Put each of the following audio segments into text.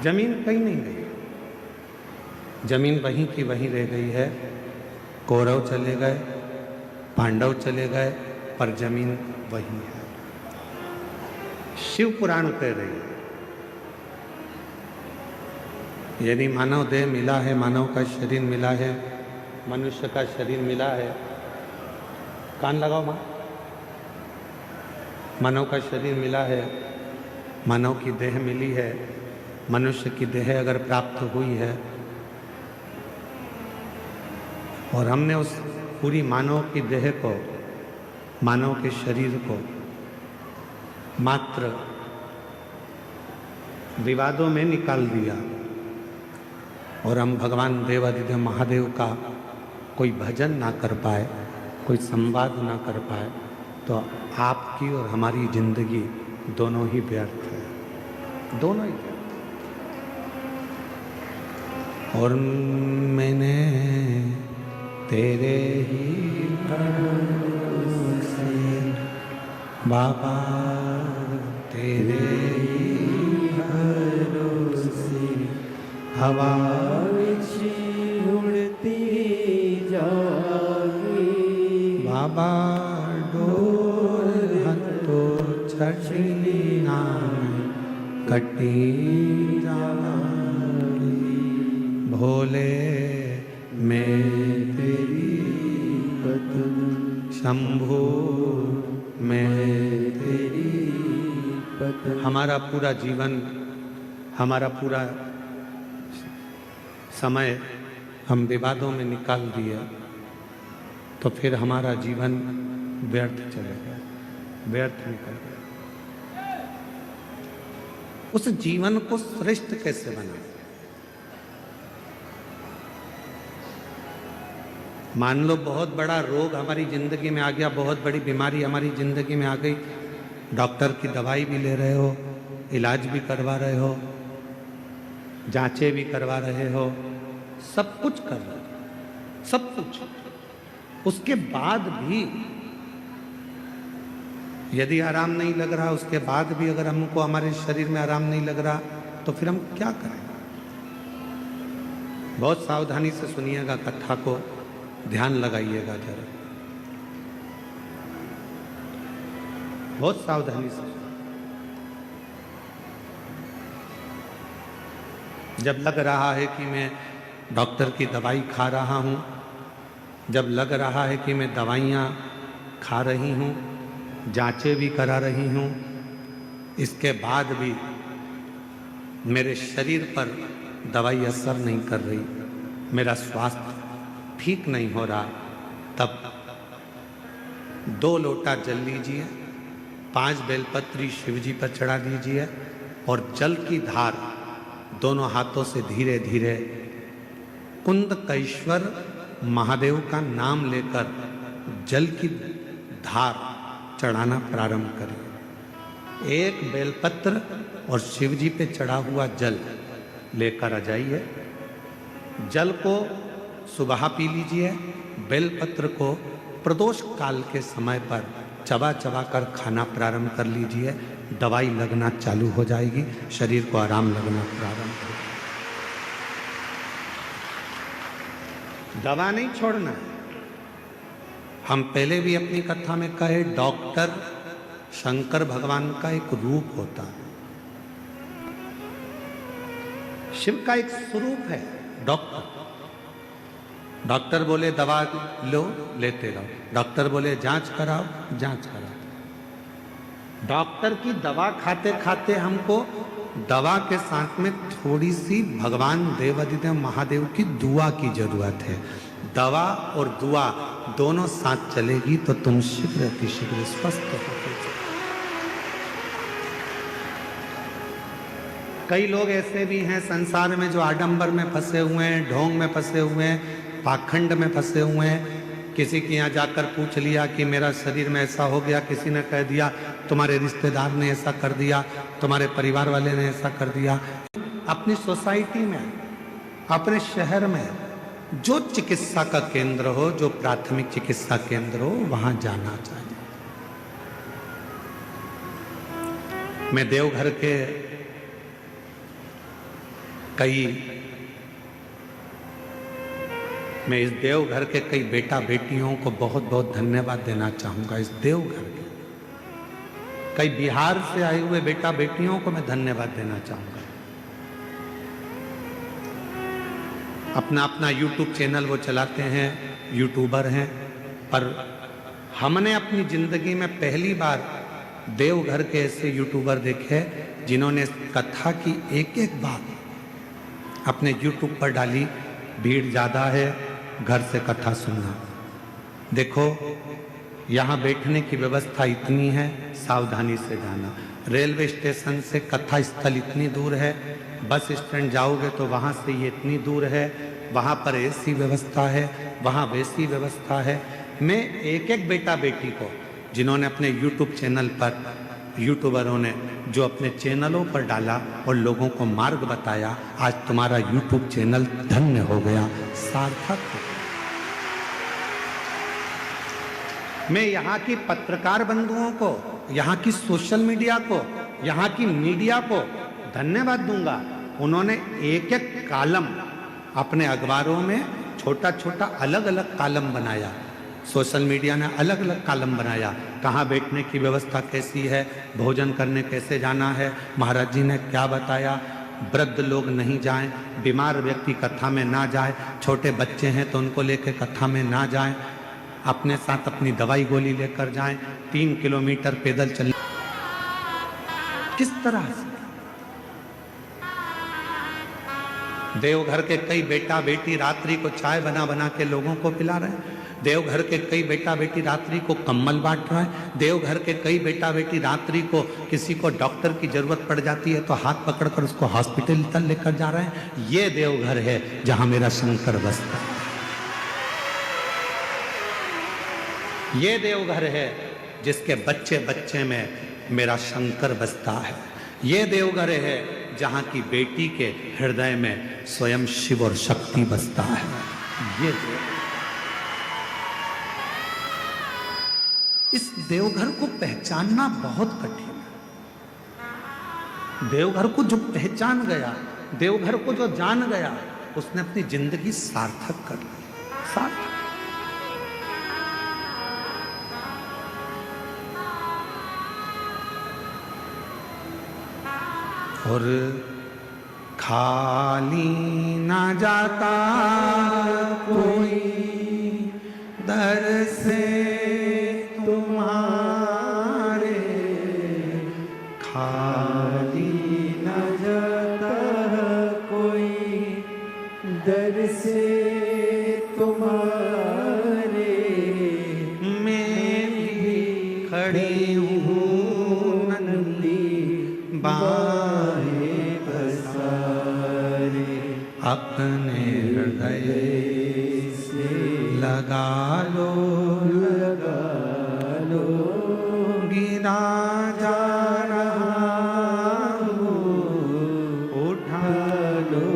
जमीन कहीं नहीं गई, जमीन वहीं की वहीं रह गई है। कौरव चले गए, पांडव चले गए, पर जमीन वही है। शिव पुराण कह रही है, यदि मानव देह मिला है, मानव का शरीर मिला है, मनुष्य का शरीर मिला है, कान लगाओ मां, मानव का शरीर मिला है, मानव की देह मिली है, मनुष्य की देह अगर प्राप्त हुई है और हमने उस पूरी मानव की देह को, मानव के शरीर को मात्र विवादों में निकाल दिया और हम भगवान देवादिदेव महादेव का कोई भजन ना कर पाए, कोई संवाद ना कर पाए, तो आपकी और हमारी जिंदगी दोनों ही व्यर्थ है, दोनों ही। और मैंने तेरे ही भरोसे बाबा, तेरे ही भरोसे हवा उड़ती जागी बाबा, डोर हतो छठी नाम कटी जागी। भोले मैं तेरी पत्नी, शंभू मैं तेरी पत्नी। हमारा पूरा जीवन, हमारा पूरा समय हम विवादों में निकाल दिए, तो फिर हमारा जीवन व्यर्थ चले गया, व्यर्थ निकल गया। उस जीवन को श्रेष्ठ कैसे बनाए? मान लो बहुत बड़ा रोग हमारी जिंदगी में आ गया, बहुत बड़ी बीमारी हमारी जिंदगी में आ गई, डॉक्टर की दवाई भी ले रहे हो, इलाज भी करवा रहे हो, जांचें भी करवा रहे हो, सब कुछ कर रहे हो, सब कुछ। उसके बाद भी यदि आराम नहीं लग रहा, उसके बाद भी अगर हमको हमारे शरीर में आराम नहीं लग रहा, तो फिर हम क्या करें? बहुत सावधानी से सुनिएगा कथा को, ध्यान लगाइएगा जरा, बहुत सावधानी से। जब लग रहा है कि मैं डॉक्टर की दवाई खा रहा हूँ, जब लग रहा है कि मैं दवाइयाँ खा रही हूँ, जांचें भी करा रही हूँ, इसके बाद भी मेरे शरीर पर दवाई असर नहीं कर रही, मेरा स्वास्थ्य ठीक नहीं हो रहा, तब 2 लोटा जल लीजिए, 5 बेलपत्री शिव जी पर चढ़ा दीजिए और जल की धार दोनों हाथों से धीरे धीरे कुंदकेश्वर महादेव का नाम लेकर जल की धार चढ़ाना प्रारंभ करें। 1 बेलपत्र और शिव जी पे चढ़ा हुआ जल लेकर आ जाइए। जल को सुबह पी लीजिए, बेलपत्र को प्रदोष काल के समय पर चबा चबा कर खाना प्रारंभ कर लीजिए। दवाई लगना चालू हो जाएगी, शरीर को आराम लगना प्रारंभ हो। दवा नहीं छोड़ना है। हम पहले भी अपनी कथा में कहे, डॉक्टर शंकर भगवान का एक रूप होता है, शिव का एक स्वरूप है डॉक्टर। डॉक्टर बोले दवा लो, लेते रहो, डॉक्टर बोले जांच कराओ, जांच कराओ। डॉक्टर की दवा खाते खाते हमको दवा के साथ में थोड़ी सी भगवान देवादिदेव महादेव की दुआ की जरूरत है। दवा और दुआ दोनों साथ चलेगी तो तुम शीघ्र अतिशीघ्र स्वस्थ होते। कई लोग ऐसे भी हैं संसार में जो आडंबर में फंसे हुए हैं, ढोंग में फंसे हुए हैं, पाखंड में फंसे हुए हैं। किसी के यहाँ जाकर पूछ लिया कि मेरा शरीर में ऐसा हो गया, किसी ने कह दिया तुम्हारे रिश्तेदार ने ऐसा कर दिया, तुम्हारे परिवार वाले ने ऐसा कर दिया। अपनी सोसाइटी में, अपने शहर में जो चिकित्सा का केंद्र हो, जो प्राथमिक चिकित्सा केंद्र हो, वहां जाना चाहिए। मैं देवघर के मैं इस देवघर के कई बेटा बेटियों को बहुत बहुत धन्यवाद देना चाहूंगा। इस देवघर के कई बिहार से आए हुए बेटा बेटियों को मैं धन्यवाद देना चाहूंगा। अपना अपना यूट्यूब चैनल वो चलाते हैं, यूट्यूबर हैं, पर हमने अपनी जिंदगी में पहली बार देवघर के ऐसे यूट्यूबर देखे जिन्होंने कथा की एक एक बात अपने यूट्यूब पर डाली। भीड़ ज़्यादा है, घर से कथा सुनना। देखो यहाँ बैठने की व्यवस्था इतनी है, सावधानी से जाना। रेलवे स्टेशन से कथा स्थल इतनी दूर है, बस स्टैंड जाओगे तो वहाँ से ये इतनी दूर है, वहाँ पर ऐसी व्यवस्था है, वहाँ वैसी व्यवस्था है। मैं एक एक बेटा बेटी को जिन्होंने अपने यूट्यूब चैनल पर, यूट्यूबरों ने जो अपने चैनलों पर डाला और लोगों को मार्ग बताया, आज तुम्हारा यूट्यूब चैनल धन्य हो गया, सार्थक हो गया। मैं यहाँ की पत्रकार बंधुओं को, यहाँ की सोशल मीडिया को, यहाँ की मीडिया को धन्यवाद दूंगा। उन्होंने एक एक कॉलम अपने अखबारों में छोटा छोटा अलग अलग कॉलम बनाया। सोशल मीडिया ने अलग अलग कॉलम बनाया, कहाँ बैठने की व्यवस्था कैसी है, भोजन करने कैसे जाना है, महाराज जी ने क्या बताया, वृद्ध लोग नहीं जाएं, बीमार व्यक्ति कथा में ना जाए, छोटे बच्चे हैं तो उनको लेकर कथा में ना जाएं, अपने साथ अपनी दवाई गोली लेकर जाएं, 3 किलोमीटर पैदल चलने। किस तरह से देवघर के कई बेटा बेटी रात्रि को चाय बना बना के लोगों को पिला रहे हैं। देवघर के कई बेटा बेटी रात्रि को कंबल बांट रहे हैं। देवघर के कई बेटा बेटी रात्रि को किसी को डॉक्टर की जरूरत पड़ जाती है तो हाथ पकड़कर उसको हॉस्पिटल तक लेकर जा रहे हैं। ये देवघर है जहां मेरा शंकर बसता है। ये देवघर है जिसके बच्चे बच्चे में मेरा शंकर बसता है। ये देवघर है जहां की बेटी के हृदय में स्वयं शिव और शक्ति बसता है। ये इस देवघर को पहचानना बहुत कठिन है। देवघर को जो पहचान गया, देवघर को जो जान गया, उसने अपनी जिंदगी सार्थक कर ली। सार्थक। और खाली ना जाता कोई दर से तुम्हारे, खाली ना जाता कोई दर से तुम्हारे, मैं भी खड़ी हूँ नंदी बाहें पसारे, अपने हृदय से लगा लो, गिरा जा रहा हूँ, उठा लो,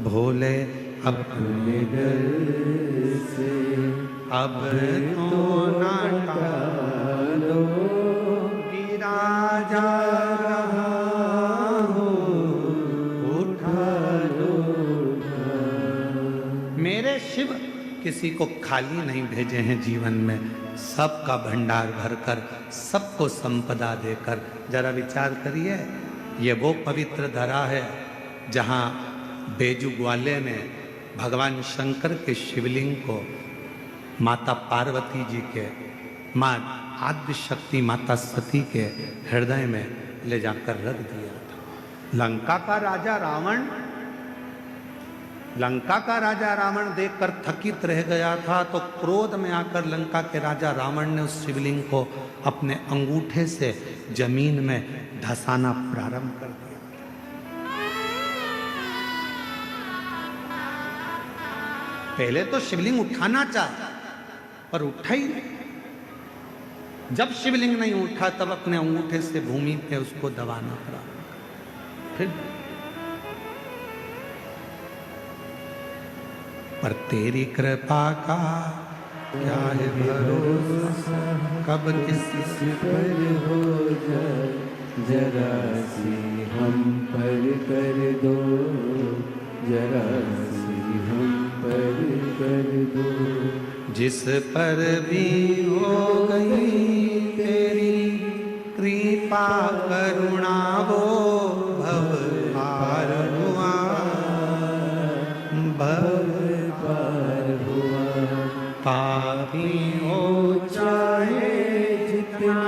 भोले अपने डर से अब तो ना टालो, गिरा जा रहा हूँ, उठा लो। मेरे शिव किसी को खाली नहीं भेजे हैं जीवन में, सबका भंडार भरकर, सबको संपदा देकर। जरा विचार करिए, ये वो पवित्र धरा है जहाँ बेजू ग्वाले ने भगवान शंकर के शिवलिंग को माता पार्वती जी के, माँ आद्य शक्ति माता सती के हृदय में ले जाकर रख दिया था। लंका का राजा रावण देखकर थकित रह गया था, तो क्रोध में आकर लंका के राजा रावण ने उस शिवलिंग को अपने अंगूठे से जमीन में धंसाना प्रारंभ कर दिया। पहले तो शिवलिंग उठाना चाहा पर उठा ही नहीं। जब शिवलिंग नहीं उठा तब अपने अंगूठे से भूमि पे उसको दबाना प्रारंभ कर। फिर पर तेरी कृपा का क्या है भरोसा, कब किसी पर हो जाए जरा सी हम पर कर दो, जरा सी हम पर कर दो। जिस पर भी हो गई तेरी कृपा करुणा वो भव पार हुआ, भव पार हुआ। पापी हो चाहे जितना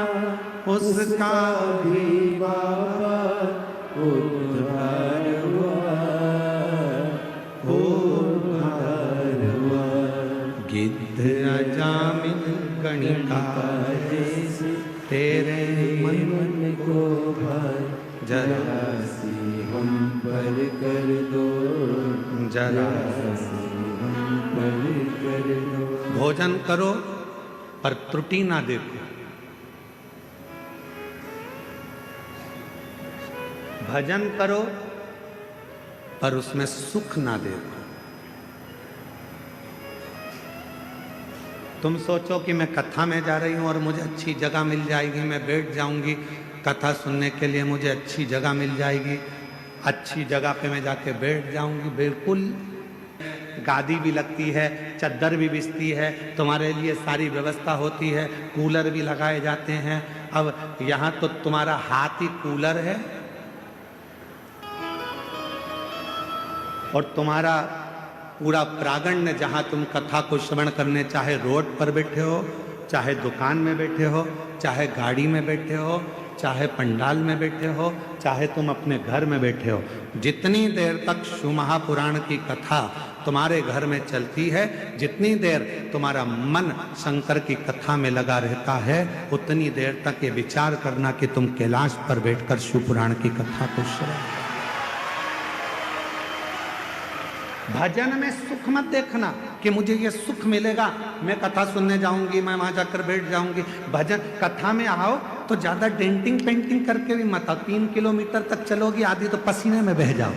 उसका भी बाबा उद्धार हुआ, उद्धार हुआ। गिद्ध अजामिल गणिका जैसे तेरे मन को भाए, जरा सी हम पर कर दो, जरा सी हम पर कर दो। भोजन करो पर त्रुटि ना देखो, भजन करो पर उसमें सुख ना देखो। तुम सोचो कि मैं कथा में जा रही हूं और मुझे अच्छी जगह मिल जाएगी, मैं बैठ जाऊंगी कथा सुनने के लिए, मुझे अच्छी जगह मिल जाएगी, अच्छी जगह पे मैं जाके बैठ जाऊंगी। बिल्कुल, गादी भी लगती है, चद्दर भी बिछती है, तुम्हारे लिए सारी व्यवस्था होती है, कूलर भी लगाए जाते हैं। अब यहाँ तो तुम्हारा हाथ ही कूलर है और तुम्हारा पूरा प्रांगण, जहाँ तुम कथा को श्रवण करने, चाहे रोड पर बैठे हो, चाहे दुकान में बैठे हो, चाहे गाड़ी में बैठे हो, चाहे पंडाल में बैठे हो, चाहे तुम अपने घर में बैठे हो, जितनी देर तक शिव महापुराण की कथा तुम्हारे घर में चलती है, जितनी देर तुम्हारा मन शंकर की कथा में लगा रहता है, उतनी देर तक ये विचार करना कि तुम कैलाश पर बैठकर शिव पुराण की कथा को श्रवण। भजन में सुख मत देखना कि मुझे ये सुख मिलेगा, मैं कथा सुनने जाऊंगी, मैं वहां जाकर बैठ जाऊंगी। भजन कथा में आओ तो ज्यादा डेंटिंग पेंटिंग करके भी मत आओ। 3 किलोमीटर तक चलोगी, आधी तो पसीने में बह जाओ।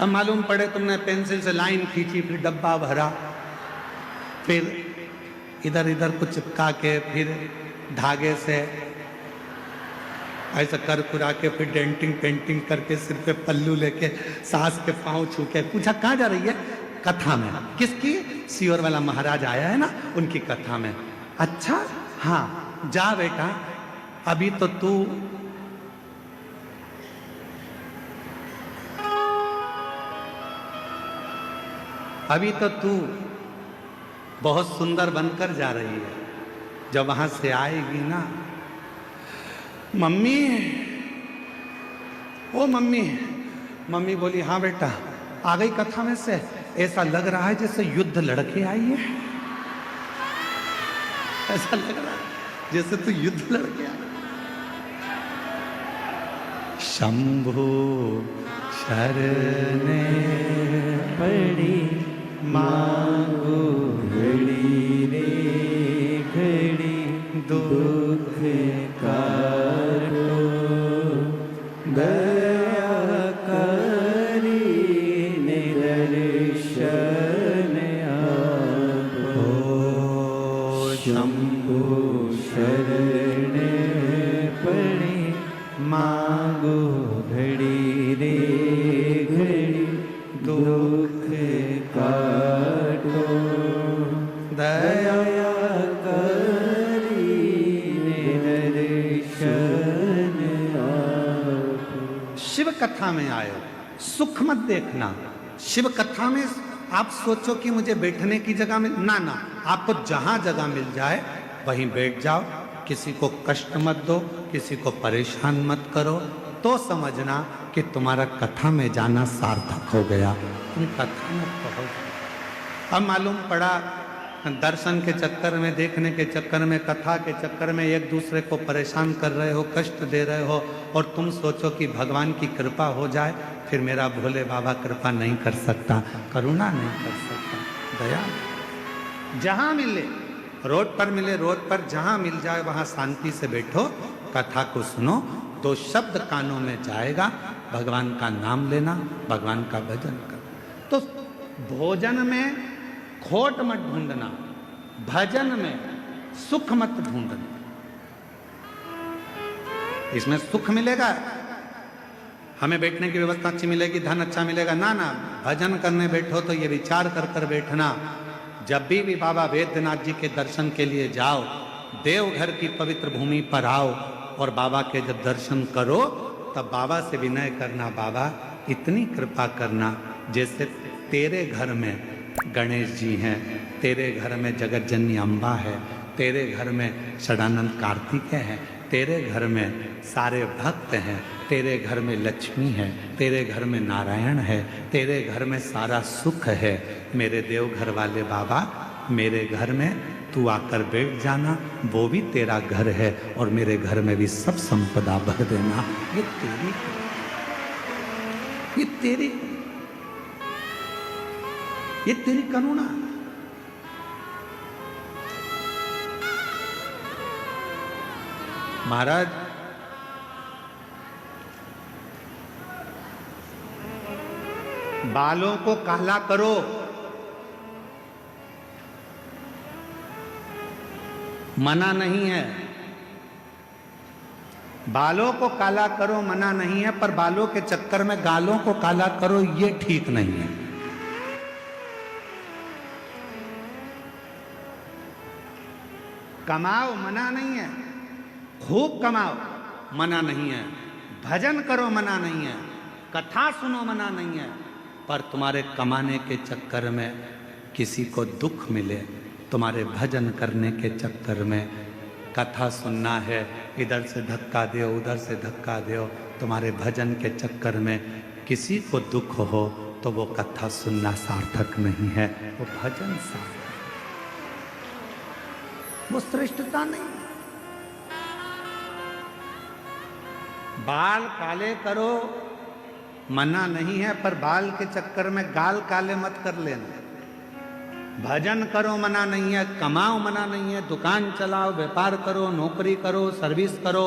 अब मालूम पड़े तुमने पेंसिल से लाइन खींची, फिर डब्बा भरा, फिर इधर इधर कुछ चिपका के, फिर धागे से ऐसा कर कुरा के, फिर डेंटिंग पेंटिंग करके, सिर पे पल्लू लेके, सास के पांव छू के पूछा कहाँ जा रही है? कथा में। किसकी? सीवर वाला महाराज आया है ना, उनकी कथा में। अच्छा, हाँ जा बेटा, अभी तो तू बहुत सुंदर बनकर जा रही है। जब वहां से आएगी ना, मम्मी, ओ मम्मी, मम्मी बोली हाँ बेटा, आ गई कथा में से? ऐसा लग रहा है जैसे युद्ध लड़के आई है, ऐसा लग रहा है जैसे तू युद्ध लड़के आई। शंभु शरणे पड़ी मांगो घड़ी रे घड़ी, दुख काटो दया करी निदर्शन आपो। शंभु शरणे पड़ी मांगो घड़ी रे घड़ी, दुख काटो दया करी निदर्शन आपो। शिव कथा में आए, सुख मत देखना। शिव कथा में आप सोचो कि मुझे बैठने की जगह मिल, ना ना, आपको जहां जगह मिल जाए वहीं बैठ जाओ। किसी को कष्ट मत दो, किसी को परेशान मत करो, तो समझना कि तुम्हारा कथा में जाना सार्थक हो गया। तुम कथा में पहुंच। अब मालूम पड़ा दर्शन के चक्कर में, देखने के चक्कर में, कथा के चक्कर में एक दूसरे को परेशान कर रहे हो, कष्ट दे रहे हो, और तुम सोचो कि भगवान की कृपा हो जाए। फिर मेरा भोले बाबा कृपा नहीं कर सकता, करुणा नहीं कर सकता, दया। जहां मिले, रोड पर मिले, रोड पर जहां मिल जाए वहां शांति से बैठो, कथा को सुनो। 2 शब्द कानों में जाएगा, भगवान का नाम लेना, भगवान का भजन करना। तो भोजन में खोट मत ढूंढना, भजन में सुख मत ढूंढना। इसमें सुख मिलेगा, हमें बैठने की व्यवस्था अच्छी मिलेगी, धन अच्छा मिलेगा, ना ना। भजन करने बैठो तो ये विचार कर कर बैठना, जब भी बाबा वैद्यनाथ जी के दर्शन के लिए जाओ, देवघर की पवित्र भूमि पर आओ और बाबा के जब दर्शन करो तब बाबा से विनय करना, बाबा इतनी कृपा करना जैसे तेरे घर में गणेश जी हैं, तेरे घर में जगत जननी अम्बा है, तेरे घर में षडानंद कार्तिकेय है, तेरे घर में सारे भक्त हैं, तेरे घर में लक्ष्मी है, तेरे घर में नारायण है, तेरे घर में सारा सुख है। मेरे देवघर वाले बाबा, मेरे घर में तू आकर बैठ जाना, वो भी तेरा घर है और मेरे घर में भी सब संपदा भर देना। ये तेरी करुणा। महाराज, बालों को काला करो, मना नहीं है। बालों को काला करो मना नहीं है, पर बालों के चक्कर में गालों को काला करो ये ठीक नहीं है। कमाओ मना नहीं है, खूब कमाओ मना नहीं है, भजन करो मना नहीं है, कथा सुनो मना नहीं है, पर तुम्हारे कमाने के चक्कर में किसी को दुख मिले, तुम्हारे भजन करने के चक्कर में कथा सुनना है, इधर से धक्का दो उधर से धक्का दो, तुम्हारे भजन के चक्कर में किसी को दुख हो तो वो कथा सुनना सार्थक नहीं है, वो भजन सार्थक, वो श्रेष्ठता नहीं। बाल काले करो मना नहीं है, पर बाल के चक्कर में गाल काले मत कर लेना। भजन करो मना नहीं है, कमाओ मना नहीं है, दुकान चलाओ, व्यापार करो, नौकरी करो, सर्विस करो,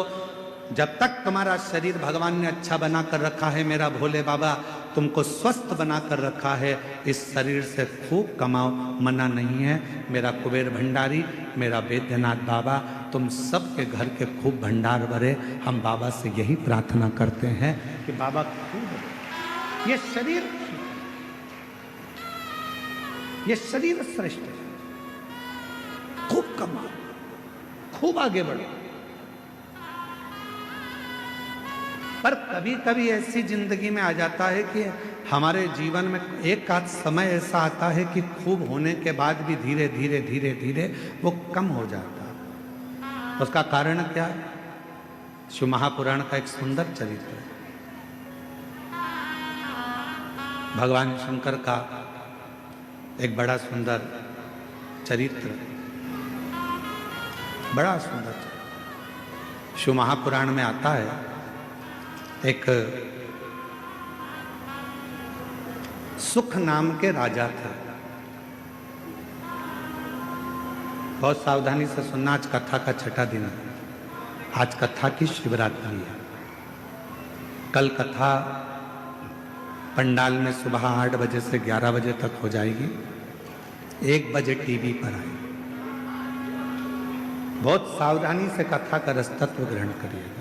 जब तक तुम्हारा शरीर भगवान ने अच्छा बना कर रखा है, मेरा भोले बाबा तुमको स्वस्थ बना कर रखा है, इस शरीर से खूब कमाओ मना नहीं है। मेरा कुबेर भंडारी, मेरा वैद्यनाथ बाबा, तुम सबके घर के खूब भंडार भरे। हम बाबा से यही प्रार्थना करते हैं कि बाबा खूब, ये शरीर श्रेष्ठ है, खूब कमाओ, खूब आगे बढ़ो। पर कभी कभी ऐसी जिंदगी में आ जाता है कि हमारे जीवन में एक आध समय ऐसा आता है कि खूब होने के बाद भी धीरे धीरे धीरे धीरे वो कम हो जाता है। उसका कारण क्या है? शिव महापुराण का एक सुंदर चरित्र है, भगवान शंकर का एक बड़ा सुंदर चरित्र, बड़ा सुंदर चरित्र शिव महापुराण में आता है। एक सुख नाम के राजा थे। बहुत सावधानी से सुनना, आज कथा का छठा दिन है, आज कथा की शिवरात्रि है। कल कथा पंडाल में सुबह 8 बजे से 11 बजे तक हो जाएगी, 1 बजे टीवी पर आएगी। बहुत सावधानी से कथा का रसतत्व ग्रहण करिएगा।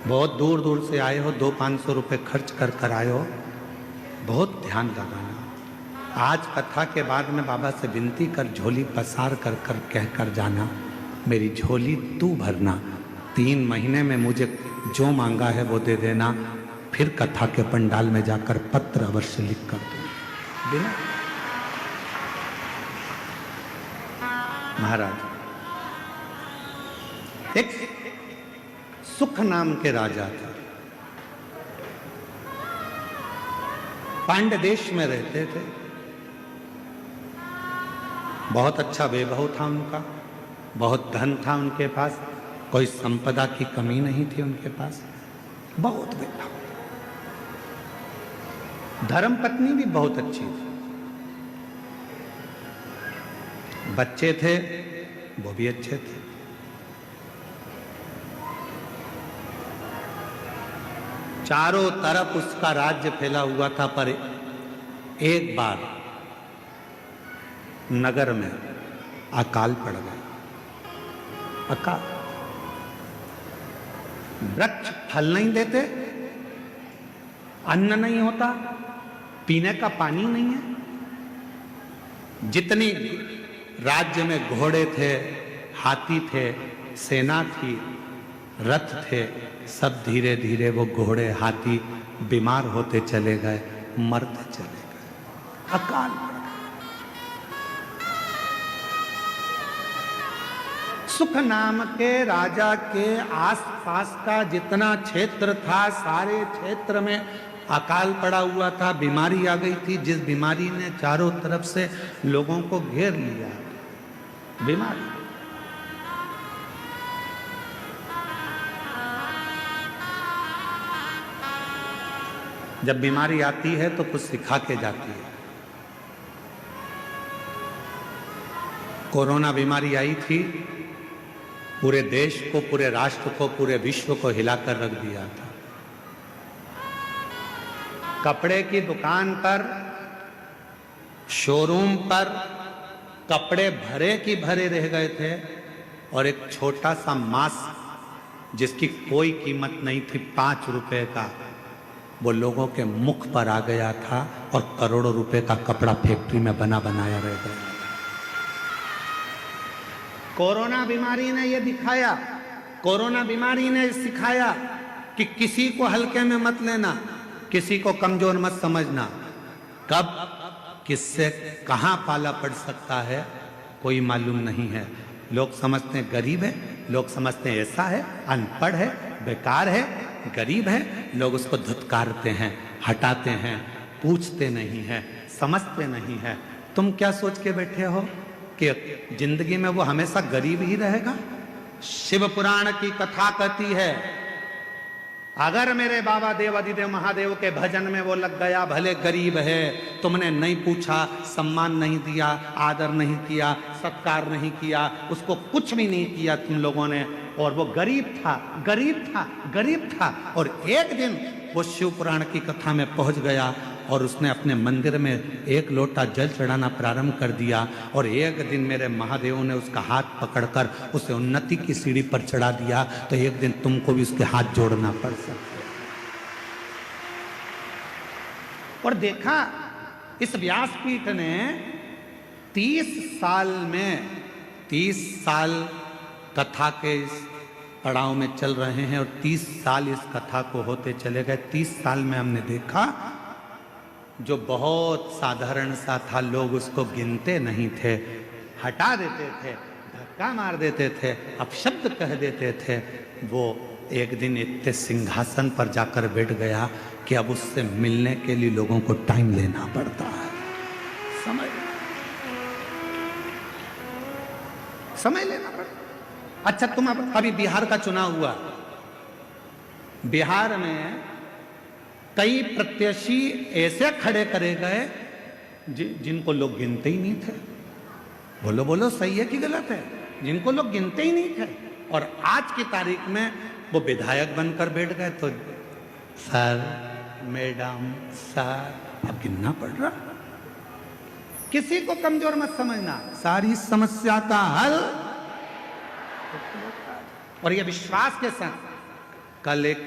बहुत दूर दूर से आए हो, 200-500 रुपये खर्च कर कर आए हो, बहुत ध्यान लगाना। आज कथा के बाद में बाबा से विनती कर, झोली पसार कर कर कह कर जाना, मेरी झोली तू भरना, 3 महीने में मुझे जो मांगा है वो दे देना, फिर कथा के पंडाल में जाकर पत्र अवश्य लिख कर दो। महाराज, एक सुख नाम के राजा थे, पांड्य देश में रहते थे। बहुत अच्छा वैभव था उनका, बहुत धन था उनके पास, कोई संपदा की कमी नहीं थी उनके पास, बहुत वैभव। धर्मपत्नी भी बहुत अच्छी थी, बच्चे थे वो भी अच्छे थे। चारों तरफ उसका राज्य फैला हुआ था। पर एक बार नगर में अकाल पड़ गया। अकाल। वृक्ष फल नहीं देते, अन्न नहीं होता, पीने का पानी नहीं है। जितनी राज्य में घोड़े थे, हाथी थे, सेना थी, रथ थे, सब धीरे धीरे वो घोड़े हाथी बीमार होते चले गए, मरते चले गए। अकाल पड़ गया। सुख नाम के राजा के आसपास का जितना क्षेत्र था, सारे क्षेत्र में अकाल पड़ा हुआ था, बीमारी आ गई थी, जिस बीमारी ने चारों तरफ से लोगों को घेर लिया। बीमारी जब बीमारी आती है तो कुछ सिखा के जाती है। कोरोना बीमारी आई थी, पूरे देश को, पूरे राष्ट्र को, पूरे विश्व को हिलाकर रख दिया था। कपड़े की दुकान पर, शोरूम पर कपड़े भरे की भरे रह गए थे और एक छोटा सा मास्क जिसकी कोई कीमत नहीं थी, 5 रुपए का, वो लोगों के मुख पर आ गया था और करोड़ों रुपए का कपड़ा फैक्ट्री में बना बनाया रह गया। कोरोना बीमारी ने ये दिखाया, कोरोना बीमारी ने सिखाया कि किसी को हल्के में मत लेना, किसी को कमजोर मत समझना। कब किससे कहां पाला पड़ सकता है कोई मालूम नहीं है। लोग समझते हैं गरीब है, लोग समझते हैं ऐसा है, अनपढ़ है, बेकार है, गरीब है, लोग उसको धुतकारते हैं, हटाते हैं, पूछते नहीं है, समझते नहीं है। तुम क्या सोच के बैठे हो कि जिंदगी में वो हमेशा गरीब ही रहेगा? शिव पुराण की कथा कहती है, अगर मेरे बाबा देवाधिदेव महादेव के भजन में वो लग गया, भले गरीब है, तुमने नहीं पूछा, सम्मान नहीं दिया, आदर नहीं किया, सत्कार नहीं किया, उसको कुछ भी नहीं किया तुम लोगों ने, और वो गरीब था, गरीब था, गरीब था, और एक दिन वो शिव पुराण की कथा में पहुंच गया और उसने अपने मंदिर में 1 लोटा जल चढ़ाना प्रारंभ कर दिया, और एक दिन मेरे महादेव ने उसका हाथ पकड़कर उसे उन्नति की सीढ़ी पर चढ़ा दिया, तो एक दिन तुमको भी उसके हाथ जोड़ना पड़ सकता है। और देखा इस व्यासपीठ ने 30 साल में, 30 साल कथा के इस पड़ाव में चल रहे हैं और 30 साल इस कथा को होते चले गए। 30 साल में हमने देखा जो बहुत साधारण सा था, लोग उसको गिनते नहीं थे, हटा देते थे, धक्का मार देते थे, अपशब्द कह देते थे, वो एक दिन इतने सिंहासन पर जाकर बैठ गया कि अब उससे मिलने के लिए लोगों को टाइम लेना पड़ता है, समय लेना पड़ता। अच्छा, तुम अभी बिहार का चुनाव हुआ, बिहार में कई प्रत्याशी ऐसे खड़े करे गए जिनको लोग गिनते ही नहीं थे। बोलो बोलो, सही है कि गलत है? जिनको लोग गिनते ही नहीं थे, और आज की तारीख में वो विधायक बनकर बैठ गए, तो सर, मैडम, सर, अब गिनना पड़ रहा। किसी को कमजोर मत समझना, सारी समस्या का हल, और ये विश्वास के साथ। कल एक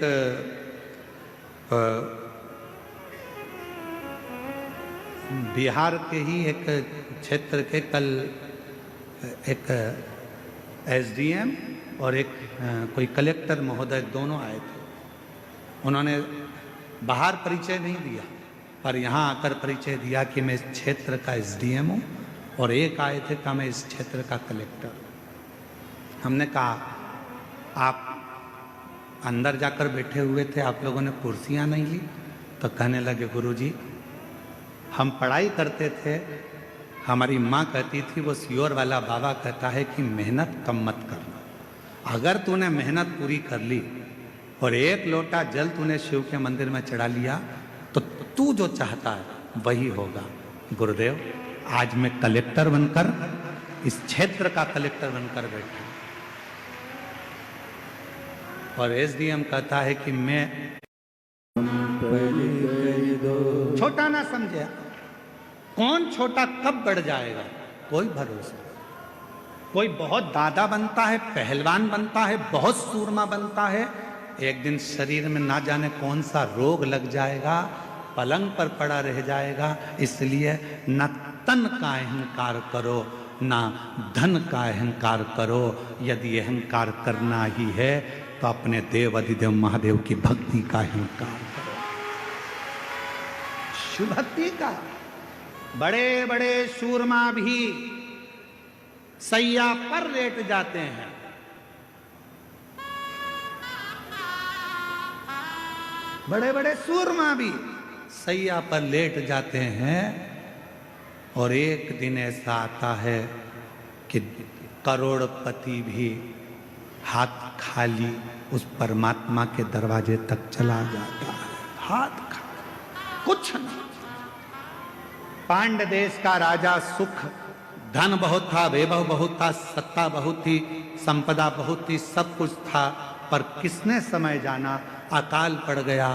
बिहार के ही एक क्षेत्र के, कल एक एसडीएम और एक कोई कलेक्टर महोदय दोनों आए थे। उन्होंने बाहर परिचय नहीं दिया, पर यहाँ आकर परिचय दिया कि मैं इस क्षेत्र का एसडीएम हूँ, और एक आए थे कहा मैं इस क्षेत्र का कलेक्टर। हमने कहा आप अंदर जाकर बैठे हुए थे, आप लोगों ने कुर्सियाँ नहीं ली? तो कहने लगे गुरुजी, हम पढ़ाई करते थे, हमारी माँ कहती थी, वो सियोर वाला बाबा कहता है कि मेहनत कम मत करना। अगर तूने मेहनत पूरी कर ली और 1 लोटा जल तूने शिव के मंदिर में चढ़ा लिया, तो तू जो चाहता है वही होगा। गुरुदेव, आज मैं कलेक्टर बनकर, इस क्षेत्र का कलेक्टर बनकर बैठा, और एसडीएम कहता है कि मैं, छोटा ना समझे, कौन छोटा कब बढ़ जाएगा कोई भरोसा। कोई बहुत दादा बनता है, पहलवान बनता है, बहुत सूरमा बनता है, एक दिन शरीर में ना जाने कौन सा रोग लग जाएगा, पलंग पर पड़ा रह जाएगा। इसलिए न तन का अहंकार करो, ना धन का अहंकार करो। यदि अहंकार करना ही है तो अपने देव अधिदेव महादेव की भक्ति का अहंकार करो, शिव भक्ति का। बड़े बड़े सूरमा भी सैया पर लेट जाते हैं। बड़े बड़े सूरमा भी सैया पर लेट जाते हैं और एक दिन ऐसा आता है कि करोड़पति भी हाथ खाली उस परमात्मा के दरवाजे तक चला जाता है, हाथ खाली, कुछ नहीं। पांड्य देश का राजा सुख, धन बहुत था, वैभव बहुत था, सत्ता बहुत थी, संपदा बहुत थी, सब कुछ था, पर किसने समय जाना अकाल पड़ गया।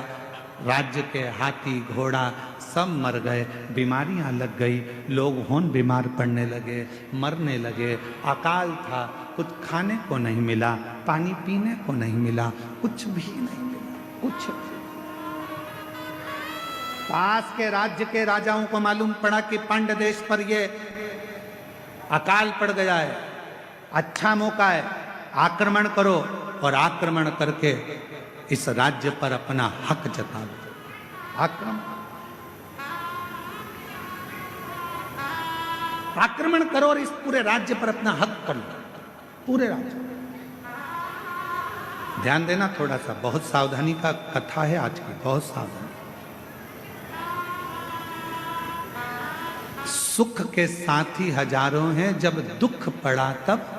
राज्य के हाथी घोड़ा सब मर गए, बीमारियां लग गई, लोग होन बीमार पड़ने लगे, मरने लगे। अकाल था, कुछ खाने को नहीं मिला, पानी पीने को नहीं मिला, कुछ भी नहीं मिला, कुछ भी। पास के राज्य के राजाओं को मालूम पड़ा कि पांड्य देश पर ये अकाल पड़ गया है, अच्छा मौका है, आक्रमण करो और आक्रमण करके इस राज्य पर अपना हक जता दो। आक्रमण करो और इस पूरे राज्य पर अपना हक कर लो, पूरे राज्य। ध्यान देना थोड़ा सा, बहुत सावधानी का कथा है आज की, बहुत सावधानी। सुख के साथी हजारों हैं, जब दुख पड़ा तब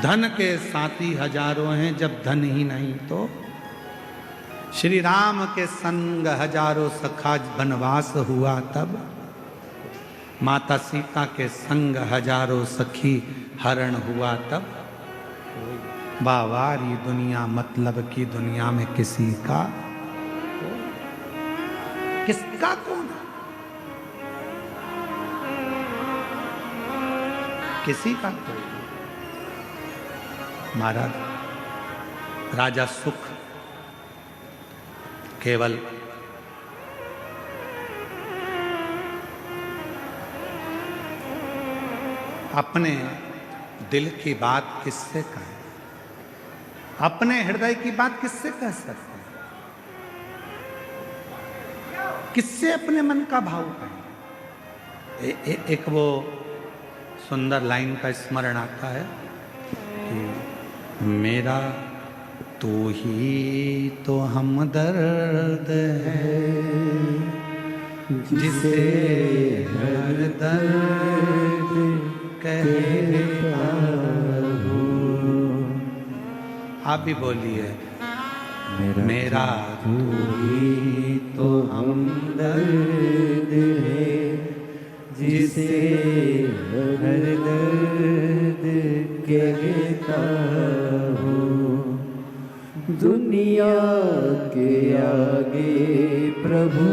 धन के साथी हजारों हैं, जब धन ही नहीं तो। श्री राम के संग हजारों सखा, वनवास हुआ तब। माता सीता के संग हजारों सखी, हरण हुआ तब। बावारी दुनिया मतलब की दुनिया में किसी का, किसका कौन, किसी का कोई। महाराज राजा सुख केवल अपने दिल की बात किससे कहें, अपने हृदय की बात किससे कह सकते हैं, किससे अपने मन का भाव कहें। एक वो सुंदर लाइन का स्मरण आता है कि मेरा तू ही तो हमदर्द है, जिसे हर दर्द कहता हूँ। आप भी बोलिए, मेरा तू ही तो हमदर्द है, जिसे हर दर्द कहता हूँ। दुनिया के आगे प्रभु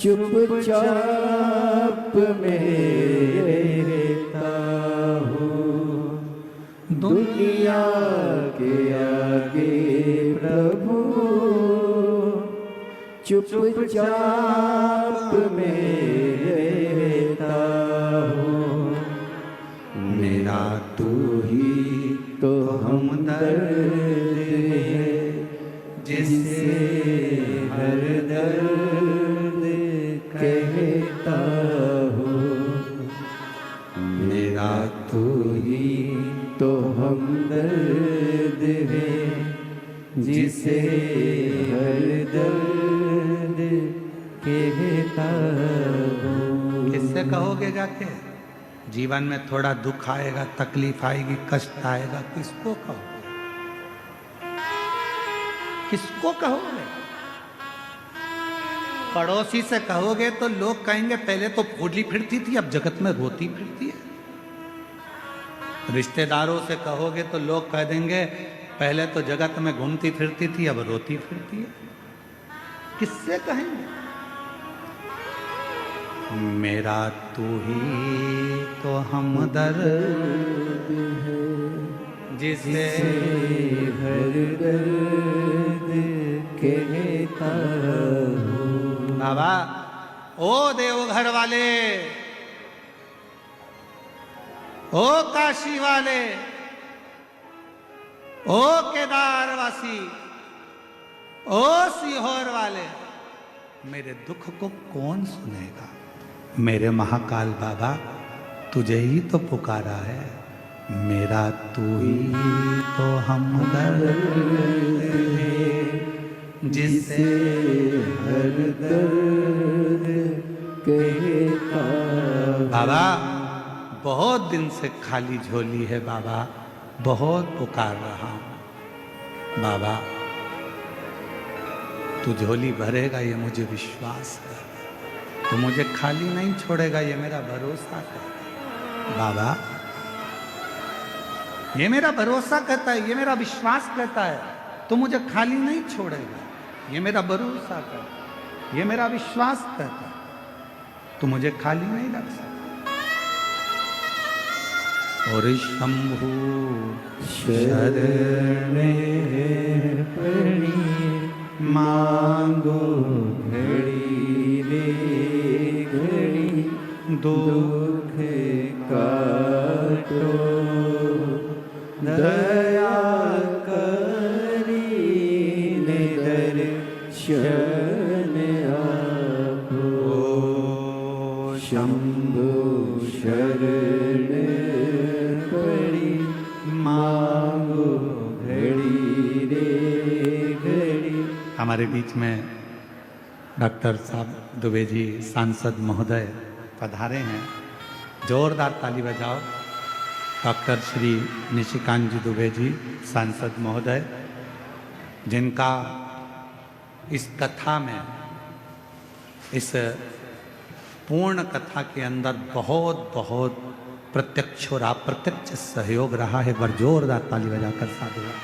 चुपचाप में रहता हूँ। दुनिया के आगे प्रभु चुपचाप में रहता हूँ। मेरा तू ही तो हमदर्द है, जिसे हर दर्द कहता हूँ। मेरा तू ही तो हमदर्द है, जिसे हर दर्द कहता हूँ। किससे कहोगे जाके? जीवन में थोड़ा दुख आएगा, तकलीफ आएगी, कष्ट आएगा, किसको कहोगे? किसको कहोगे? पड़ोसी से कहोगे तो लोग कहेंगे पहले तो फूली फिरती थी, अब जगत में रोती फिरती है। रिश्तेदारों से कहोगे तो लोग कह देंगे पहले तो जगत में घूमती फिरती थी, अब रोती फिरती है। किससे कहेंगे? मेरा तू ही तो हमदर्द है, जिसे हर दर्द कहता हूँ। बाबा, ओ देवघर वाले, ओ काशी वाले, ओ केदारवासी, ओ सीहोर वाले, मेरे दुख को कौन सुनेगा? मेरे महाकाल बाबा, तुझे ही तो पुकारा है। मेरा तू ही तो हमदर्द है, जिसे हर दर्द कहता हूँ। बाबा, बहुत दिन से खाली झोली है बाबा, बहुत पुकार रहा हूं। बाबा, तू झोली भरेगा ये मुझे विश्वास है, तो मुझे खाली नहीं छोड़ेगा ये मेरा भरोसा है। बाबा, ये मेरा भरोसा कहता है, ये मेरा विश्वास कहता है, तो मुझे खाली नहीं छोड़ेगा। ये मेरा भरोसा कहता है, ये मेरा विश्वास कहता है, तो मुझे खाली नहीं रख सकता। और शंभु शरण पड़ी मांगो घड़ी रे घड़ी, दुख काटो दया करी दर्शन आपो। शंभु शरण पड़ी मांगो घड़ी रे घड़ी। हमारे बीच में डॉक्टर साहब दुबे जी सांसद महोदय पधारे हैं। जोरदार ताली बजाओ। डॉक्टर श्री निशिकांत जी दुबे जी सांसद महोदय, जिनका इस कथा में, इस पूर्ण कथा के अंदर बहुत बहुत प्रत्यक्ष और अप्रत्यक्ष सहयोग रहा है। पर जोरदार ताली बजाकर साधुवाद।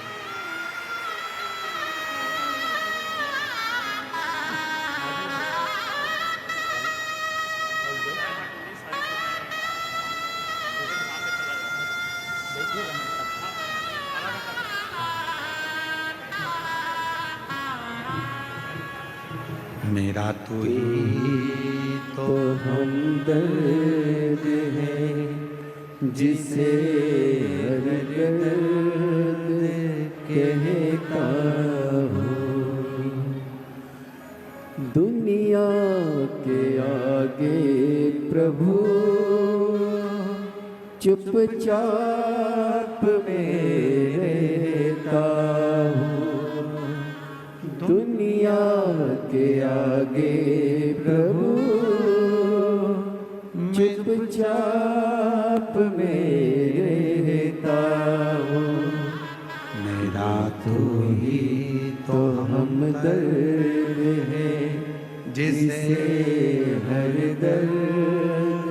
मेरा तू ही तो हमदर्द है, जिसे हर दर्द कहता हूँ। दुनिया के आगे प्रभु चुपचाप में रहता हूँ। दुनिया के आगे प्रभु चुपचाप में रहता हूँ। मेरा तू ही तो हमदर्द है, जिसे हर दर्द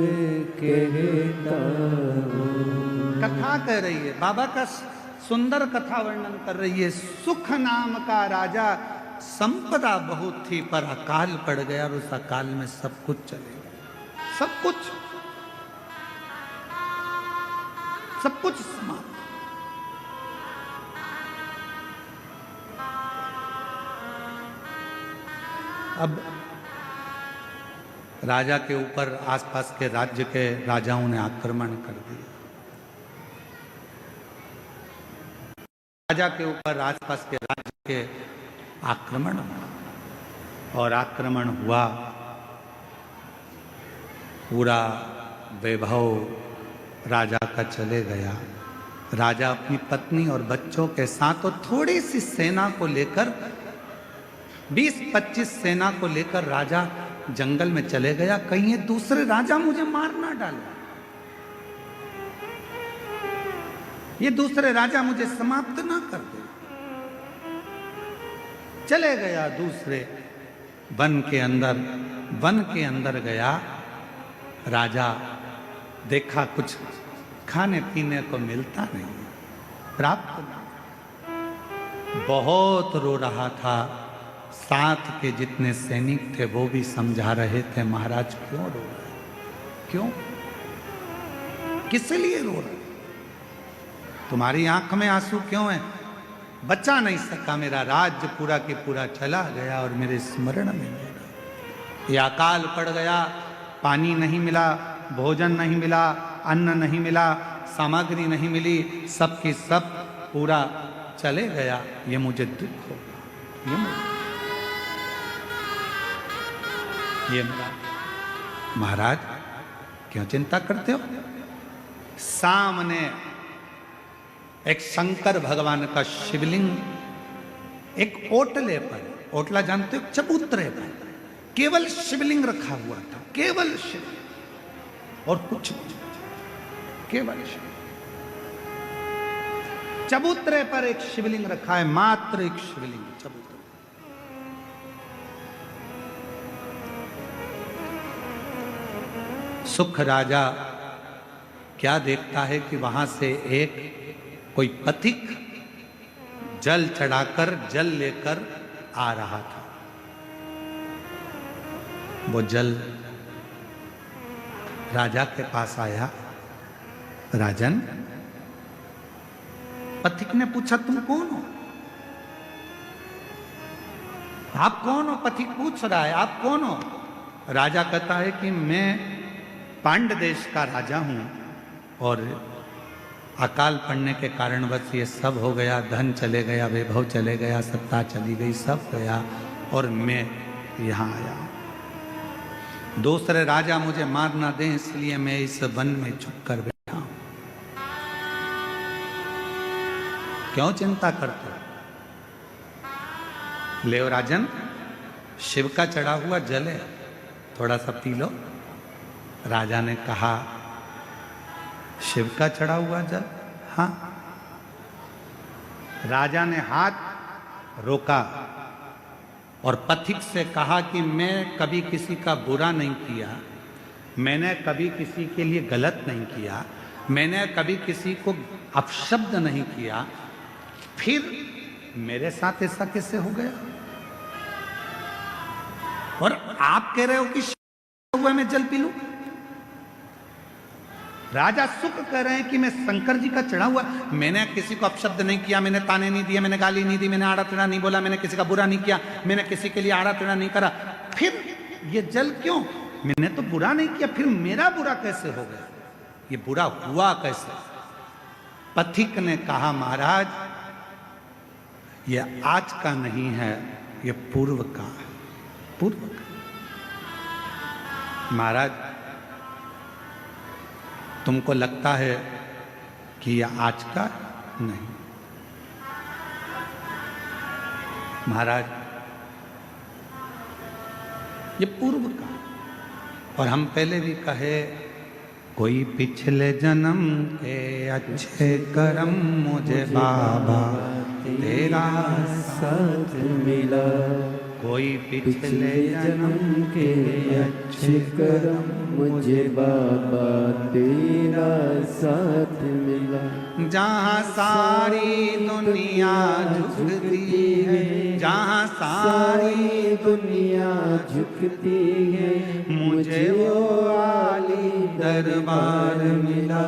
कहता हूँ। कथा कह रही है, बाबा का सुंदर कथा वर्णन कर रही है। सुख नाम का राजा, संपदा बहुत थी पर अकाल पड़ गया, और उस अकाल में सब कुछ चले गया। सब कुछ समाप्त। अब राजा के ऊपर आसपास के राज्य के राजाओं ने आक्रमण कर दिया। राजा के ऊपर आसपास के राज्य के आक्रमण हुआ, और आक्रमण हुआ, पूरा वैभव राजा का चले गया। राजा अपनी पत्नी और बच्चों के साथ और थोड़ी सी सेना को लेकर, 20-25 सेना को लेकर राजा जंगल में चले गया। कहीं ये दूसरे राजा मुझे मार ना डाले, ये दूसरे राजा मुझे समाप्त ना कर दे। चले गया दूसरे वन के अंदर गया। राजा देखा कुछ खाने पीने को मिलता नहीं, प्राप्त नहीं। बहुत रो रहा था। साथ के जितने सैनिक थे वो भी समझा रहे थे, महाराज क्यों रो रहे हैं? क्यों? किस लिए रो रहे? तुम्हारी आंख में आंसू क्यों है? बचा नहीं सका, मेरा राज्य पूरा के पूरा चला गया और मेरे स्मरण में नहीं रहा। ये अकाल पड़ गया, पानी नहीं मिला, भोजन नहीं मिला, अन्न नहीं मिला, सामग्री नहीं मिली, सब की सब पूरा चले गया। ये मुझे दुख होगा, ये मेरा। महाराज क्यों चिंता करते हो? सामने एक शंकर भगवान का शिवलिंग एक ओटले पर, ओटला जानते हो, चबूतरे पर केवल शिवलिंग रखा हुआ था, केवल शिवलिंग और कुछ नहीं, केवल शिवलिंग। चबूतरे पर एक शिवलिंग रखा है, मात्र एक शिवलिंग चबूतरे। सुख राजा क्या देखता है कि वहां से एक कोई पथिक जल चढ़ाकर जल लेकर आ रहा था। वो जल राजा के पास आया। राजन, पथिक ने पूछा, तुम कौन हो? आप कौन हो? पथिक पूछ रहा है, आप कौन हो? राजा कहता है कि मैं पांड्य देश का राजा हूं और अकाल पड़ने के कारण बस ये सब हो गया, धन चले गया, वैभव चले गया, सत्ता चली गई, सब गया और मैं यहां आया। दूसरे राजा मुझे मार ना दें, इसलिए मैं इस वन में छुप कर बैठा हूं। क्यों चिंता करते हो? ले राजन, शिव का चढ़ा हुआ जल है, थोड़ा सा पी लो। राजा ने कहा, शिव का चढ़ा हुआ जल? हाँ। राजा ने हाथ रोका और पथिक से कहा कि मैं कभी किसी का बुरा नहीं किया, मैंने कभी किसी के लिए गलत नहीं किया, मैंने कभी किसी को अपशब्द नहीं किया, फिर मेरे साथ ऐसा कैसे हो गया? और आप कह रहे हो कि हुआ मैं जल पी लूं? राजा सुख कह रहे हैं कि मैं शंकर जी का चढ़ा हुआ, मैंने किसी को अपशब्द नहीं किया, मैंने ताने नहीं दिए, मैंने गाली नहीं दी, मैंने आड़ा टेढ़ा नहीं बोला, मैंने किसी का बुरा नहीं किया, मैंने किसी के लिए आड़ा टेढ़ा नहीं करा, फिर ये जल क्यों? मैंने तो बुरा नहीं किया, फिर मेरा बुरा कैसे हो गया? ये बुरा हुआ कैसे? पथिक ने कहा, महाराज ये आज का नहीं है, ये पूर्व का है, पूर्व का। महाराज तुमको लगता है कि यह आज का? नहीं महाराज, ये पूर्व का। और हम पहले भी कहे, कोई पिछले जन्म के अच्छे कर्म मुझे बाबा तेरा साथ मिला। कोई पिछले जन्म के अच्छे कर्म मुझे बाबा तेरा साथ मिला। जहाँ सारी दुनिया झुकती है, जहाँ सारी दुनिया झुकती है, मुझे वो आली दरबार मिला,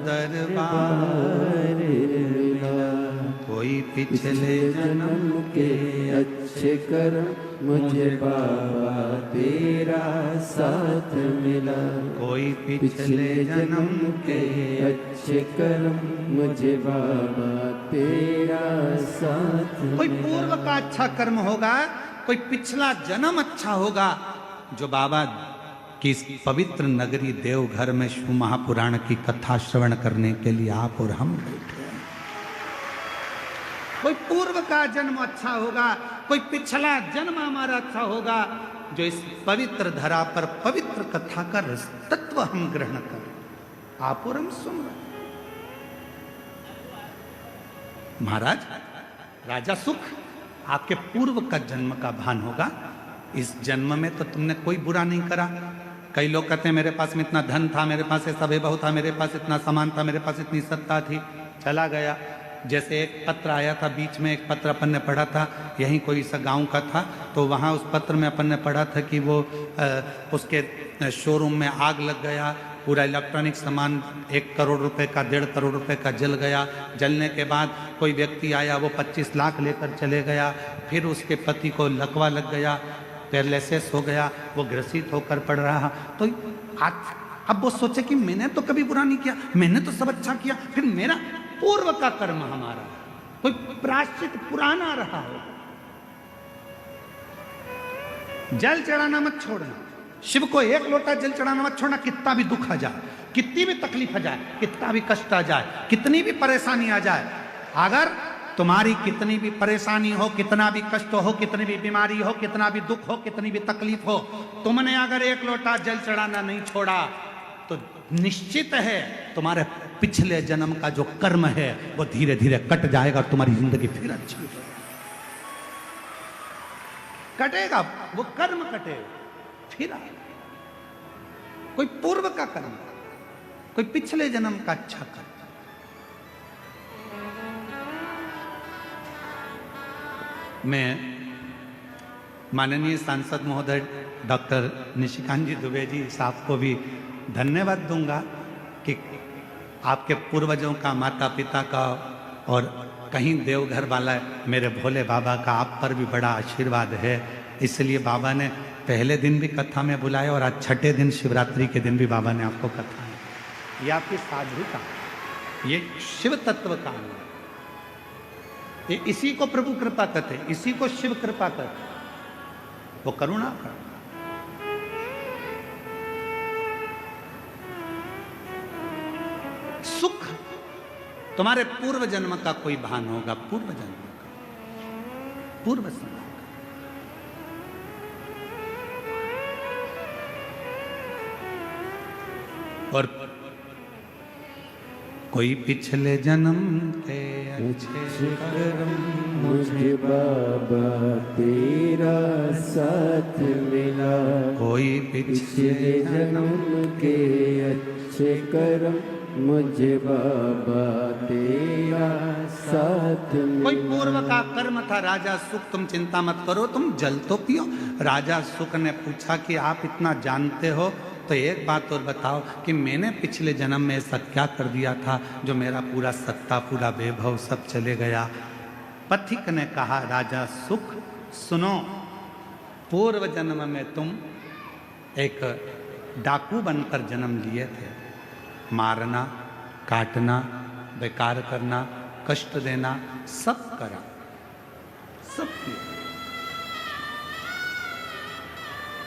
दरबार मिला। कोई पिछले जन्म के अच्छे कर्म मुझे बाबा तेरा साथ मिला। कोई पिछले जन्म के अच्छे कर्म मुझे बाबा तेरा साथ। कोई पूर्व का अच्छा कर्म होगा, कोई पिछला जन्म अच्छा होगा, जो बाबा की इस पवित्र नगरी देवघर में शिव महापुराण की कथा श्रवण करने के लिए आप और हम बैठे। कोई पूर्व का जन्म अच्छा होगा, कोई पिछला जन्म हमारा अच्छा होगा, जो इस पवित्र धरा पर पवित्र कथा का रस तत्व हम ग्रहण करें। आप और हम सुन रहे। महाराज, राजा सुख, आपके पूर्व का जन्म का भान होगा। इस जन्म में तो तुमने कोई बुरा नहीं करा। कई लोग कहते हैं मेरे पास में इतना धन था, मेरे पास ऐसा वैभव था, मेरे पास इतना सामान था, मेरे पास इतनी सत्ता थी, चला गया। जैसे एक पत्र आया था बीच में, एक पत्र अपन ने पढ़ा था, यहीं कोई सा गांव का था, तो वहाँ उस पत्र में अपन ने पढ़ा था कि वो उसके शोरूम में आग लग गया, पूरा इलेक्ट्रॉनिक सामान 1 करोड़ रुपए का 1.5 करोड़ रुपए का जल गया। जलने के बाद कोई व्यक्ति आया, वो 25 लाख लेकर चले गया। फिर उसके पति को लकवा लग गया, पैरालिसिस हो गया, वो ग्रसित होकर पड़ रहा। तो आज अब वो सोचे कि मैंने तो कभी बुरा नहीं किया, मैंने तो सब अच्छा किया, फिर मेरा पूर्व का कर्म हमारा कोई प्रायश्चित पुराना रहा हो। जल चढ़ाना मत छोड़ना, शिव को 1 लोटा जल चढ़ाना मत छोड़ना। कितना भी दुख आ जाए, कितनी भी तकलीफ आ जाए, कितना भी कष्ट आ जाए, कितनी भी परेशानी आ जाए, अगर तुम्हारी कितनी भी परेशानी हो, कितना भी कष्ट हो, कितनी भी बीमारी हो, कितना भी दुख हो, कितनी भी तकलीफ हो, तुमने अगर 1 लोटा जल चढ़ाना नहीं छोड़ा तो निश्चित है तुम्हारे पिछले जन्म का जो कर्म है वो धीरे धीरे कट जाएगा और तुम्हारी जिंदगी फिर अच्छी हो जाएगी। कटेगा, वो कर्म कटेगा फिर कोई पूर्व का कर्म, कोई पिछले जन्म का अच्छा कर्म। मैं माननीय सांसद महोदय डॉक्टर निशिकांत जी दुबे जी साहब को भी धन्यवाद दूंगा कि आपके पूर्वजों का, माता पिता का और कहीं देवघर वाला मेरे भोले बाबा का आप पर भी बड़ा आशीर्वाद है। इसलिए बाबा ने पहले दिन भी कथा में बुलाया और आज 6ठे दिन शिवरात्रि के दिन भी बाबा ने आपको कथा है। ये आपकी साधुता, ये शिव तत्व का है। ये इसी को प्रभु कृपा कहते, इसी को शिव कृपा कहते, वो करुणा का। सुख तुम्हारे पूर्व जन्म का कोई भान होगा, पूर्व जन्म का, पूर्व समय का। और कोई पिछले जन्म के अच्छे कर्म मुझे बाबा तेरा साथ मिला, कोई पिछले जन्म के अच्छे कर्म मुझे बाबा तेरा साथ मिला। कोई पूर्व का कर्म था राजा सुख, तुम चिंता मत करो, तुम जल तो पियो। राजा सुख ने पूछा कि आप इतना जानते हो तो एक बात और बताओ कि मैंने पिछले जन्म में ऐसा क्या कर दिया था जो मेरा पूरा सत्ता, पूरा वैभव सब चले गया। पथिक ने कहा, राजा सुख सुनो, पूर्व जन्म में तुम एक डाकू बनकर जन्म लिए थे। मारना, काटना, बेकार करना, कष्ट देना, सब करा, सब किया।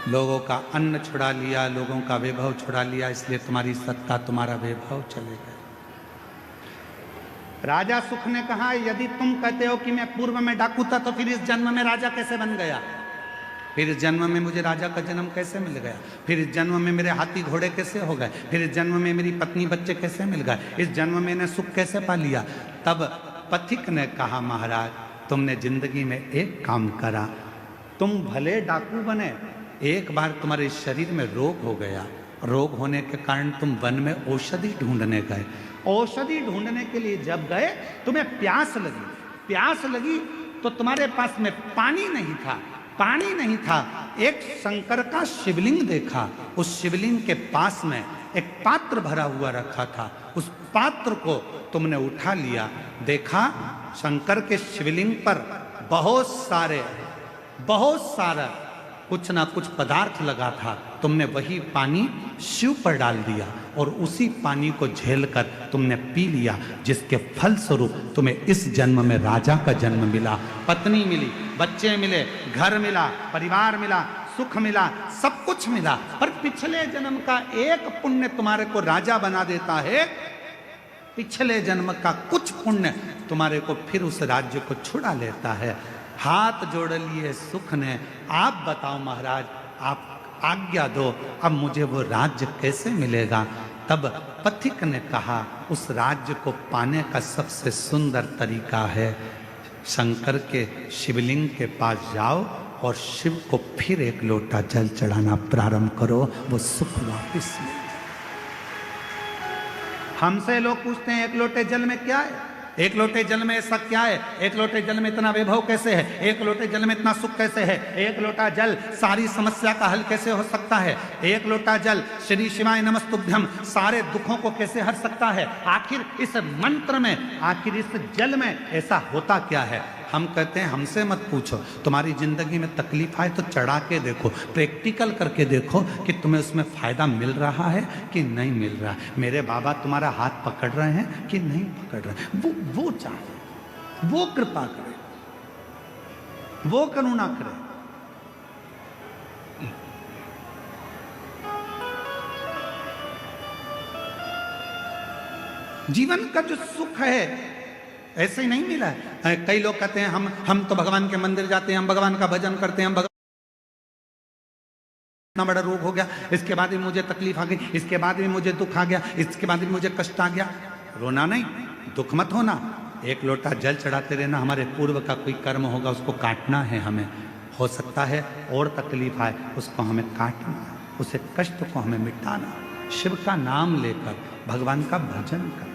लोगों का अन्न छुड़ा लिया, लोगों का वैभव छुड़ा लिया, इसलिए तुम्हारी सत्ता, तुम्हारा वैभव चले गए। राजा सुख ने कहा, यदि तुम कहते हो कि मैं पूर्व में डाकू था तो फिर इस जन्म में राजा कैसे बन गया? फिर इस जन्म में मुझे राजा का जन्म कैसे मिल गया? फिर इस जन्म में मेरे हाथी घोड़े कैसे हो गए? फिर इस जन्म में मेरी पत्नी बच्चे कैसे मिल गए? इस जन्म में मैंने सुख कैसे पा लिया? तब पथिक ने कहा, महाराज तुमने जिंदगी में एक काम करा, तुम भले डाकू बने, एक बार तुम्हारे शरीर में रोग हो गया, रोग होने के कारण तुम वन में औषधि ढूंढने गए। औषधि ढूंढने के लिए जब गए तुम्हें प्यास लगी, प्यास लगी तो तुम्हारे पास में पानी नहीं था, पानी नहीं था। एक शंकर का शिवलिंग देखा, उस शिवलिंग के पास में एक पात्र भरा हुआ रखा था, उस पात्र को तुमने उठा लिया, देखा शंकर के शिवलिंग पर बहुत सारा कुछ ना कुछ पदार्थ लगा था, तुमने वही पानी शिव पर डाल दिया और उसी पानी को झेलकर तुमने पी लिया, जिसके फल स्वरूप तुम्हें इस जन्म में राजा का जन्म मिला, पत्नी मिली, बच्चे मिले, घर मिला, परिवार मिला, सुख मिला, सब कुछ मिला। पर पिछले जन्म का एक पुण्य तुम्हारे को राजा बना देता है, पिछले जन्म का कुछ पुण्य तुम्हारे को फिर उस राज्य को छुड़ा लेता है। हाथ जोड़ लिए सुख ने, आप बताओ महाराज, आप आज्ञा दो, अब मुझे वो राज्य कैसे मिलेगा? तब पथिक ने कहा, उस राज्य को पाने का सबसे सुंदर तरीका है, शंकर के शिवलिंग के पास जाओ और शिव को फिर एक लोटा जल चढ़ाना प्रारंभ करो, वो सुख वापिस मिले। हमसे लोग पूछते हैं एक लोटे जल में क्या है? एक लोटे जल में ऐसा क्या है? एक लोटे जल में इतना वैभव कैसे है? एक लोटे जल में इतना सुख कैसे है? एक लोटा जल सारी समस्या का हल कैसे हो सकता है? एक लोटा जल श्री शिवाय नमस्तुभ्यम सारे दुखों को कैसे हर सकता है? आखिर इस मंत्र में, आखिर इस जल में ऐसा होता क्या है? हम कहते हैं हमसे मत पूछो, तुम्हारी जिंदगी में तकलीफ आए तो चढ़ा के देखो, प्रैक्टिकल करके देखो कि तुम्हें उसमें फायदा मिल रहा है कि नहीं मिल रहा है। मेरे बाबा तुम्हारा हाथ पकड़ रहे हैं कि नहीं पकड़ रहे हैं? वो चाहे, वो कृपा करे, वो करुणा करे। जीवन का जो सुख है ऐसे ही नहीं मिला है। कई लोग कहते हैं हम तो भगवान के मंदिर जाते हैं, हम भगवान का भजन करते हैं, हम भगवान, इतना बड़ा रोग हो गया, इसके बाद भी मुझे तकलीफ आ गई, इसके बाद भी मुझे दुख आ गया, इसके बाद भी मुझे कष्ट आ गया। रोना नहीं, दुख मत होना, एक लोटा जल चढ़ाते रहना। हमारे पूर्व का कोई कर्म होगा उसको काटना है हमें। हो सकता है और तकलीफ आए, उसको हमें काटना, उसे कष्ट को हमें मिटाना। शिव का नाम लेकर भगवान का भजन कर,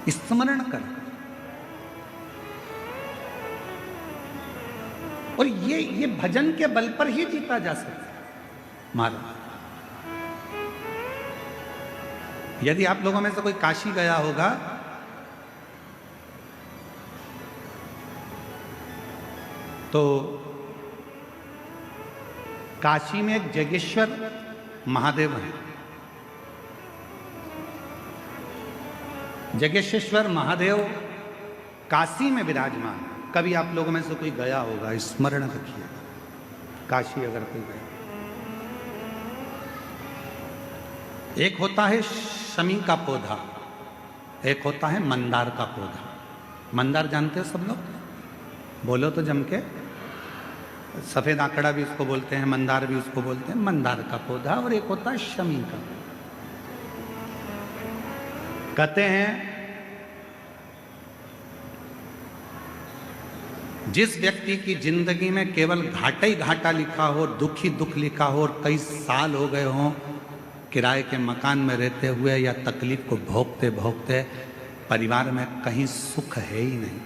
स्मरण कर। और ये भजन के बल पर ही जीता जा सकता है महाराज। यदि आप लोगों में से कोई काशी गया होगा तो काशी में एक जगेश्वर महादेव है। जगेश्वर महादेव काशी में विराजमान। कभी आप लोगों में से कोई गया होगा, स्मरण रखिए, काशी अगर कोई गया। एक होता है शमी का पौधा, एक होता है मंदार का पौधा। मंदार जानते हो सब लोग? बोलो तो जम के। सफेद आंकड़ा भी उसको बोलते हैं, मंदार भी उसको बोलते हैं। मंदार का पौधा। और एक होता है शमी का। कहते हैं जिस व्यक्ति की जिंदगी में केवल घाटा ही घाटा लिखा हो, दुख ही दुख लिखा हो, और कई साल हो गए हों किराए के मकान में रहते हुए या तकलीफ को भोगते भोगते, परिवार में कहीं सुख है ही नहीं,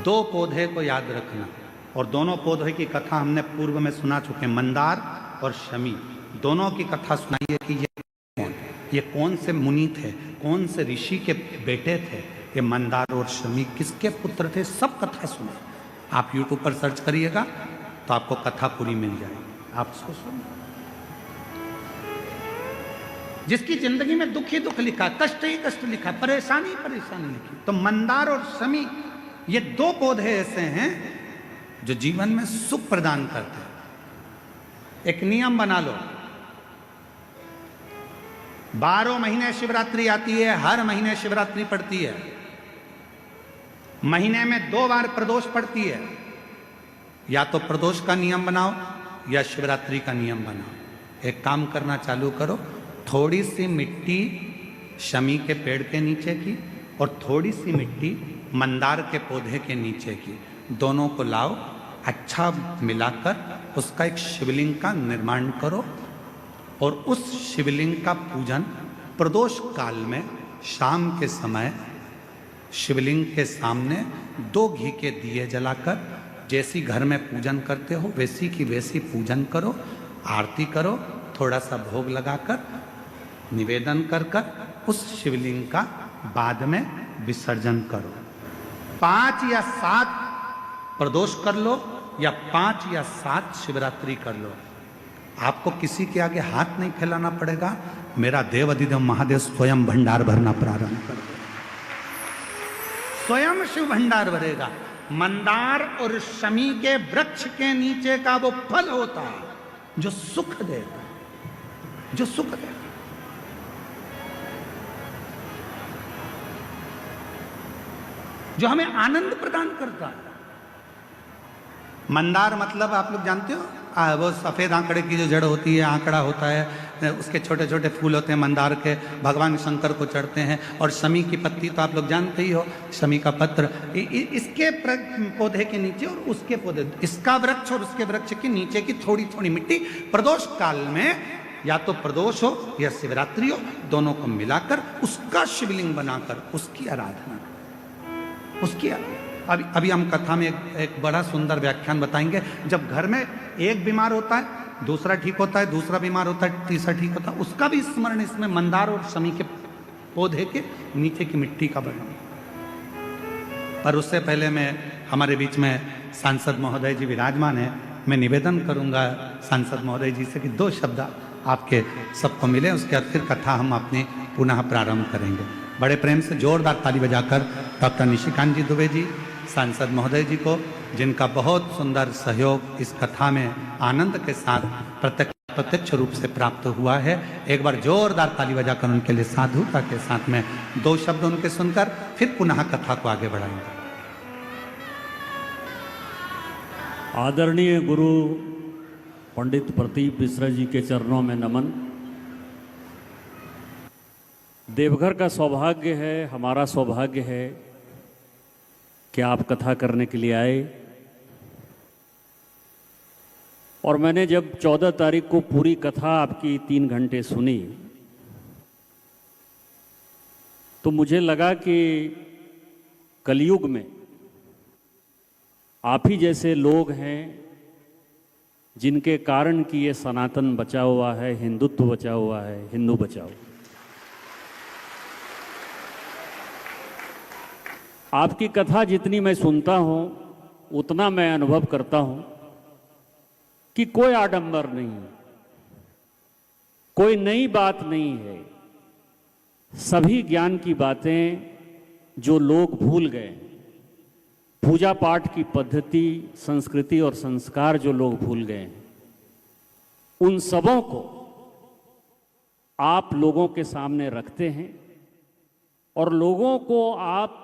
दो पौधे को याद रखना। और दोनों पौधे की कथा हमने पूर्व में सुना चुके, मंदार और शमी। दोनों की कथा सुनाइए कि ये कौन से मुनि थे, कौन से ऋषि के बेटे थे, ये मंदार और शमी किसके पुत्र थे, सब कथा सुने। आप यूट्यूब पर सर्च करिएगा तो आपको कथा पूरी मिल जाएगी, आप उसको सुनिए। जिसकी जिंदगी में दुख ही दुख लिखा, कष्ट ही कष्ट लिखा, परेशानी ही परेशानी लिखी, तो मंदार और शमी ये दो पौधे ऐसे हैं जो जीवन में सुख प्रदान करते हैं। एक नियम बना लो, 12 महीने शिवरात्रि आती है, हर महीने शिवरात्रि पड़ती है, महीने में 2 बार प्रदोष पड़ती है। या तो प्रदोष का नियम बनाओ या शिवरात्रि का नियम बनाओ। एक काम करना चालू करो, थोड़ी सी मिट्टी शमी के पेड़ के नीचे की और थोड़ी सी मिट्टी मंदार के पौधे के नीचे की, दोनों को लाओ, अच्छा मिलाकर उसका एक शिवलिंग का निर्माण करो और उस शिवलिंग का पूजन प्रदोष काल में शाम के समय शिवलिंग के सामने 2 घी के दिए जलाकर, जैसी घर में पूजन करते हो वैसी की वैसी पूजन करो, आरती करो, थोड़ा सा भोग लगाकर निवेदन कर कर उस शिवलिंग का बाद में विसर्जन करो। 5 या 7 प्रदोष कर लो या 5 या 7 शिवरात्रि कर लो। आपको किसी के आगे हाथ नहीं फैलाना पड़ेगा। मेरा देव अधिदेव महादेव स्वयं भंडार भरना प्रारंभ कर दे, स्वयं शिव भंडार भरेगा। मंदार और शमी के वृक्ष के नीचे का वो फल होता है जो सुख देता है, जो सुख देता है। जो हमें आनंद प्रदान करता है। मंदार मतलब आप लोग जानते हो, वो सफ़ेद आंकड़े की जो जड़ होती है, आंकड़ा होता है, उसके छोटे छोटे फूल होते हैं मंदार के, भगवान शंकर को चढ़ते हैं। और शमी की पत्ती तो आप लोग जानते ही हो, शमी का पत्र, इसके पौधे के नीचे और उसके पौधे, इसका वृक्ष और उसके वृक्ष के नीचे की थोड़ी थोड़ी मिट्टी प्रदोष काल में या तो प्रदोष हो या शिवरात्रि हो, दोनों को मिलाकर उसका शिवलिंग बनाकर उसकी आराधना, उसकी अभी हम कथा में एक बड़ा सुंदर व्याख्यान बताएंगे। जब घर में एक बीमार होता है, दूसरा ठीक होता है, दूसरा बीमार होता है, तीसरा ठीक होता है, उसका भी स्मरण इसमें मंदार और शमी के पौधे के नीचे की मिट्टी का वर्णन। पर उससे पहले मैं हमारे बीच में सांसद महोदय जी विराजमान है, मैं निवेदन करूंगा सांसद महोदय जी से कि 2 शब्द आपके सबको मिले, उसके बाद फिर कथा हम अपनी पुनः प्रारंभ करेंगे। बड़े प्रेम से जोरदार ताली बजाकर डॉक्टर निशिकांत जी दुबे जी, सांसद महोदय जी को, जिनका बहुत सुंदर सहयोग इस कथा में आनंद के साथ प्रत्यक्ष रूप से प्राप्त हुआ है, एक बार जोरदार ताली बजाकर उनके लिए साधुता के साथ में 2 शब्द उनके सुनकर फिर पुनः कथा को आगे बढ़ाएंगे। आदरणीय गुरु पंडित प्रदीप मिश्रा जी के चरणों में नमन। देवघर का सौभाग्य है, हमारा सौभाग्य है कि आप कथा करने के लिए आए। और मैंने जब 14 तारीख को पूरी कथा आपकी 3 घंटे सुनी तो मुझे लगा कि कलयुग में आप ही जैसे लोग हैं जिनके कारण कि ये सनातन बचा हुआ है, हिंदुत्व बचा हुआ है, हिंदू बचाओ। आपकी कथा जितनी मैं सुनता हूं उतना मैं अनुभव करता हूं कि कोई आडंबर नहीं, कोई नई बात नहीं है। सभी ज्ञान की बातें जो लोग भूल गए, पूजा पाठ की पद्धति, संस्कृति और संस्कार जो लोग भूल गए, उन सबों को आप लोगों के सामने रखते हैं। और लोगों को आप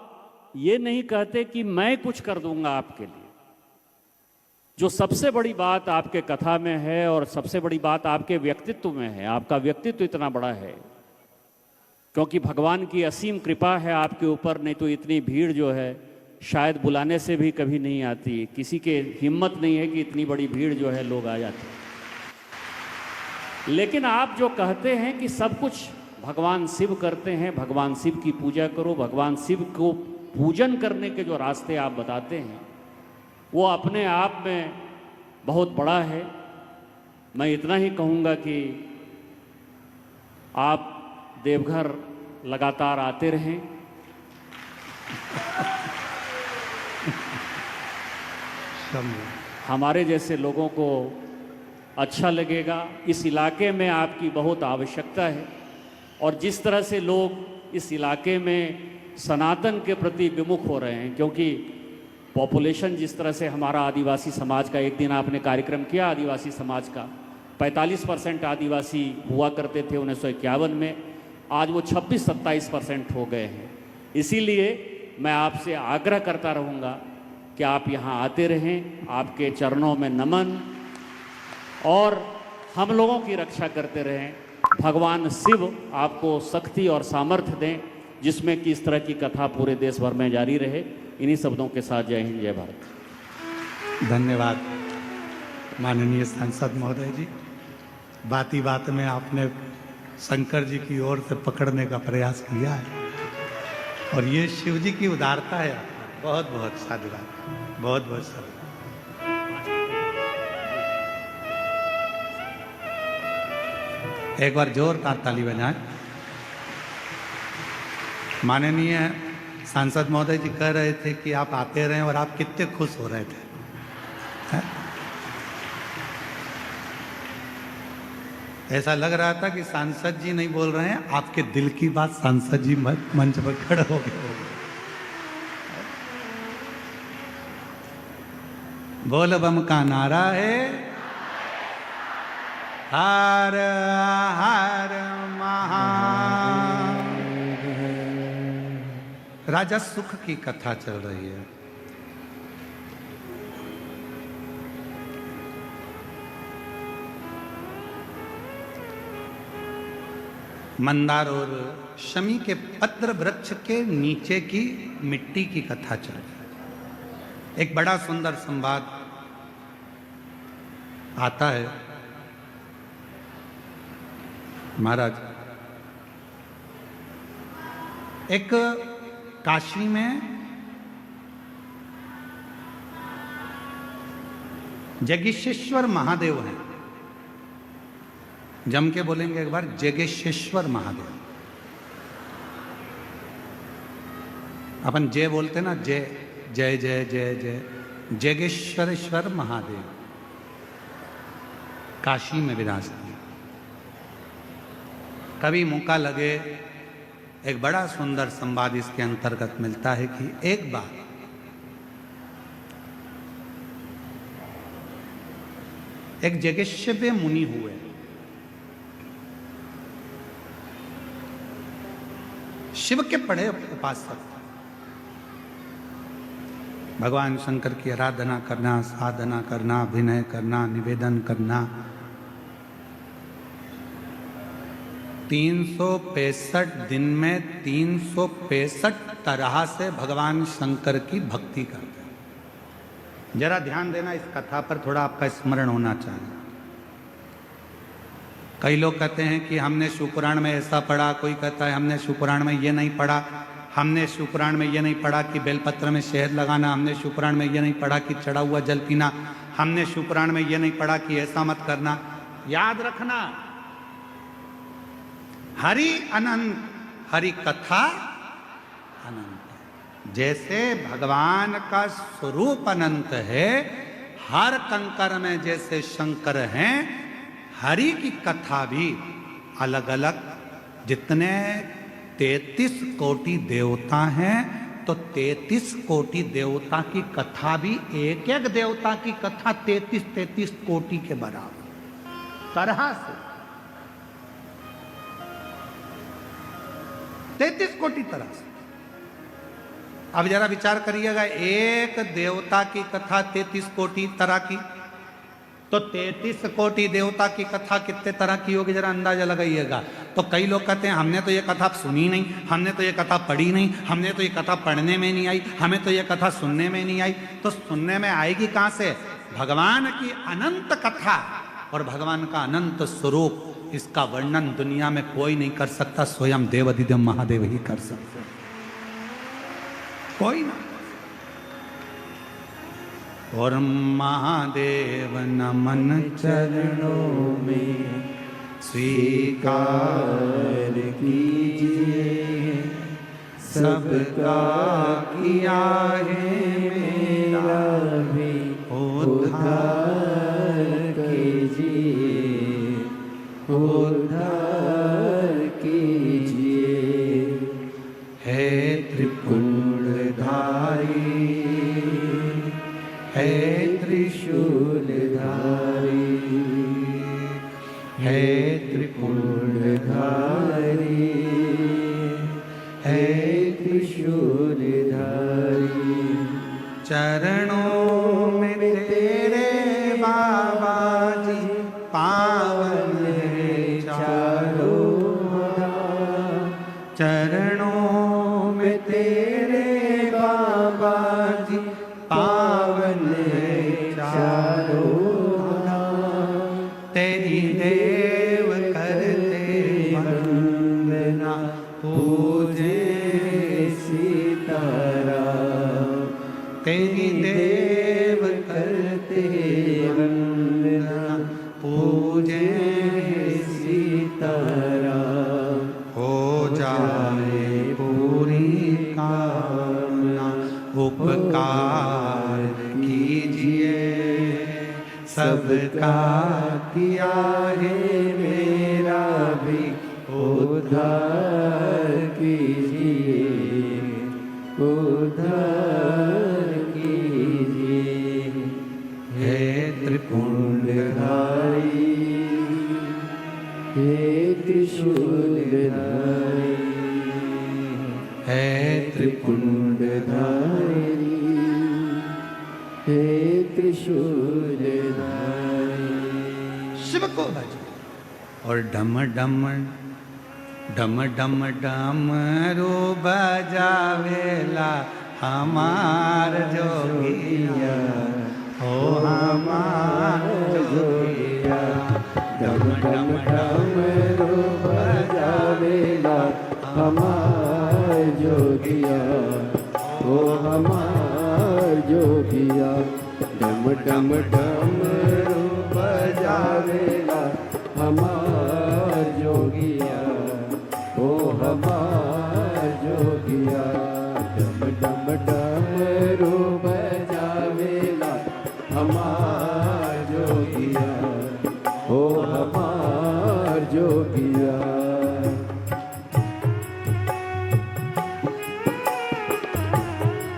ये नहीं कहते कि मैं कुछ कर दूंगा आपके लिए। जो सबसे बड़ी बात आपके कथा में है और सबसे बड़ी बात आपके व्यक्तित्व में है, आपका व्यक्तित्व इतना बड़ा है क्योंकि भगवान की असीम कृपा है आपके ऊपर, नहीं तो इतनी भीड़ जो है शायद बुलाने से भी कभी नहीं आती। किसी के हिम्मत नहीं है कि इतनी बड़ी भीड़ जो है लोग आ जाते हैं। लेकिन आप जो कहते हैं कि सब कुछ भगवान शिव करते हैं, भगवान शिव की पूजा करो, भगवान शिव को पूजन करने के जो रास्ते आप बताते हैं वो अपने आप में बहुत बड़ा है। मैं इतना ही कहूँगा कि आप देवघर लगातार आते रहें। हमारे जैसे लोगों को अच्छा लगेगा। इस इलाके में आपकी बहुत आवश्यकता है और जिस तरह से लोग इस इलाके में सनातन के प्रति विमुख हो रहे हैं, क्योंकि पॉपुलेशन जिस तरह से हमारा आदिवासी समाज का, एक दिन आपने कार्यक्रम किया आदिवासी समाज का, 45% आदिवासी हुआ करते थे 1951 में, आज वो 26-27% हो गए हैं। इसीलिए मैं आपसे आग्रह करता रहूँगा कि आप यहाँ आते रहें। आपके चरणों में नमन, और हम लोगों की रक्षा करते रहें। भगवान शिव आपको शक्ति और सामर्थ्य दें जिसमें कि इस तरह की कथा पूरे देश भर में जारी रहे। इन्हीं शब्दों के साथ जय हिंद, जय भारत। धन्यवाद माननीय सांसद महोदय जी। बात ही बात में आपने शंकर जी की ओर से पकड़ने का प्रयास किया है और ये शिव जी की उदारता है। बहुत बहुत साधुवाद, बहुत बहुत साधुवाद। एक बार जोरदार ताली बजाएं। माननीय सांसद महोदय जी कह रहे थे कि आप आते रहें और आप कितने खुश हो रहे थे, है? ऐसा लग रहा था कि सांसद जी नहीं बोल रहे हैं, आपके दिल की बात सांसद जी मंच पर खड़े हो गए। बोल बम का नारा है, हर हर महा। राजा सुख की कथा चल रही है। मंदार और शमी के पत्र वृक्ष के नीचे की मिट्टी की कथा चल रही है। एक बड़ा सुंदर संवाद आता है। महाराज, एक काशी में जगेश्वर महादेव हैं। जम के बोलेंगे एक बार, जगेश्वर महादेव। अपन जय बोलते ना, जय जय जय जय जय, जगेश्वरेश्वर महादेव काशी में विराजते हैं। कभी मौका लगे, एक बड़ा सुंदर संवाद इसके अंतर्गत मिलता है कि एक बार एक जगेश्वर मुनि हुए। शिव के बड़े उपासक, भगवान शंकर की आराधना करना, साधना करना, अभिनय करना, निवेदन करना, 365 दिन में 365 तरह से भगवान शंकर की भक्ति करते हैं। जरा ध्यान देना, इस कथा पर थोड़ा आपका स्मरण होना चाहिए। कई लोग कहते हैं कि हमने शिवपुराण में ऐसा पढ़ा, कोई कहता है हमने शिवपुराण में ये नहीं पढ़ा, हमने शिवपुराण में ये नहीं पढ़ा कि बेलपत्र में शहद लगाना, हमने शिवपुराण में ये नहीं पढ़ा कि चढ़ा हुआ जल पीना, हमने शिवपुराण में ये नहीं पढ़ा कि ऐसा मत करना। याद रखना, हरि अनंत, हरि कथा अनंत। जैसे भगवान का स्वरूप अनंत है, हर कंकर में जैसे शंकर हैं, हरि की कथा भी अलग अलग। जितने 33 कोटि देवता हैं, तो 33 कोटि देवता की कथा भी, एक एक देवता की कथा 33 कोटि के बराबर तरह से, 33 कोटि तरह से। अब जरा विचार करिएगा, एक देवता की कथा 33 कोटि तरह की, तो 33 कोटि देवता की कथा कितने तरह की होगी, जरा अंदाजा लगाइएगा। तो कई लोग कहते हैं हमने तो ये कथा सुनी नहीं, हमने तो ये कथा पढ़ी नहीं, हमने तो ये कथा पढ़ने में नहीं आई, हमें तो ये कथा सुनने में नहीं आई। तो सुनने में आएगी कहां से? भगवान की अनंत कथा और भगवान का अनंत स्वरूप, इसका वर्णन दुनिया में कोई नहीं कर सकता, स्वयं देवाधिदेव महादेव ही कर सकते, कोई ना। और महादेव नमन चरणों में स्वीकार कीजिए, सबका किया है मेरा भी उद्धार कीजिए, उद्धार कीजिए। है त्रिपुंडधारी, है त्रिशूलधारी, है त्रिपुंडधारी, है त्रिशूलधारी। चरणों में तेरे बाबा जी पावन है चारों धाम, चरणों में तेरे बाबा जी पावन है चारों धाम। तेरी देव करते वंदना, पूजे सीताराम। तेरी देव करते वंदना, पूजे सीताराम। हो जाए पूरी कामना, उपकार कीजिए, सबका किया है मेरा भी उद्धार कीजिए, उद्धार कीजिए। हे त्रिपुंडधारी, हे त्रिशूलधारी, हे त्रिपुंडधारी, हे त्रिशूलधारी। शिव को भज। और डम डम डम डम डमरू बजावेला हमार जोगिया, हो हमार जोगिया। डम डम डमरू हमार जोगिया, ओ हमार जोगिया। डम डम डमरू बजावेला हमार जोगिया, ओ हमार जोगिया। डम डम डमरू बजावेला हमार जोगिया, ओ हमार जोगिया।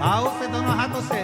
भाव से दोनों हाथों से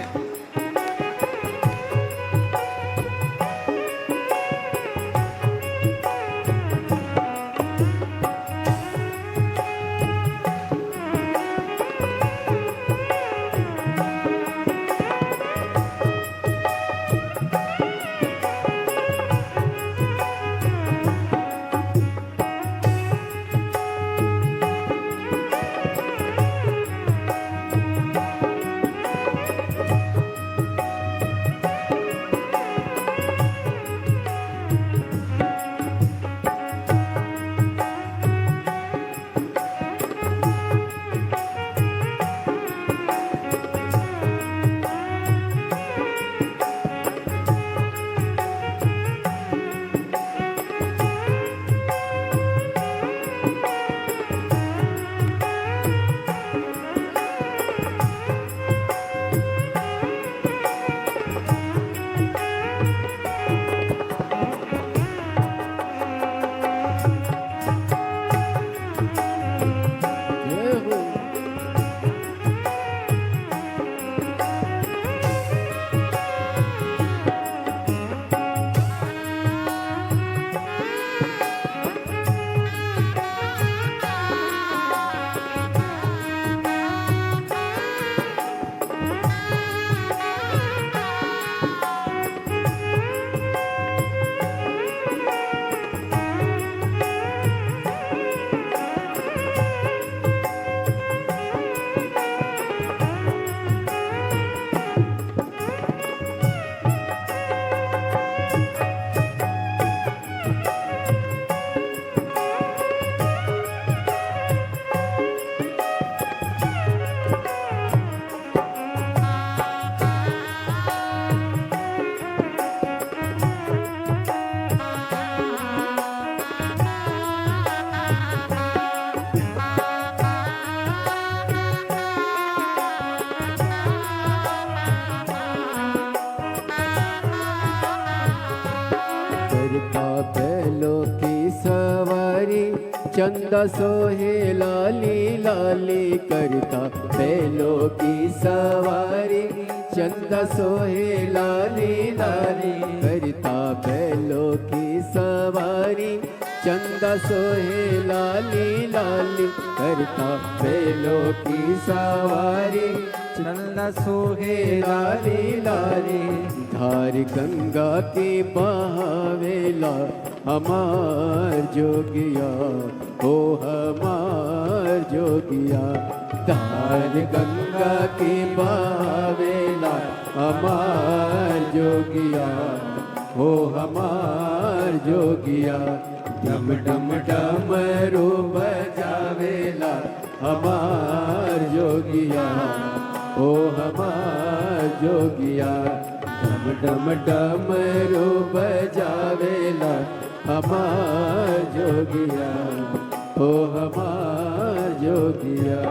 चंदा सोहे लाली लाली करता बैलों की सवारी। चंदा सोहे लाली लाली करता बैलों की सवारी। चंदा सोहे लाली लाली करता बैलों की सवारी। चंदा सोहे लाली लाली धार गंगा की बहावेला हमार जोगिया, ओ हमार जोगिया। धार गंगा की बहावेला हमार जोगिया, ओ हमार जोगिया। डम डम डमरू बजावेला हमार जोगिया, ओ हमार जोगिया। डम डम डमरू बजावेला हमार जोगिया, ओ हमार जोगिया।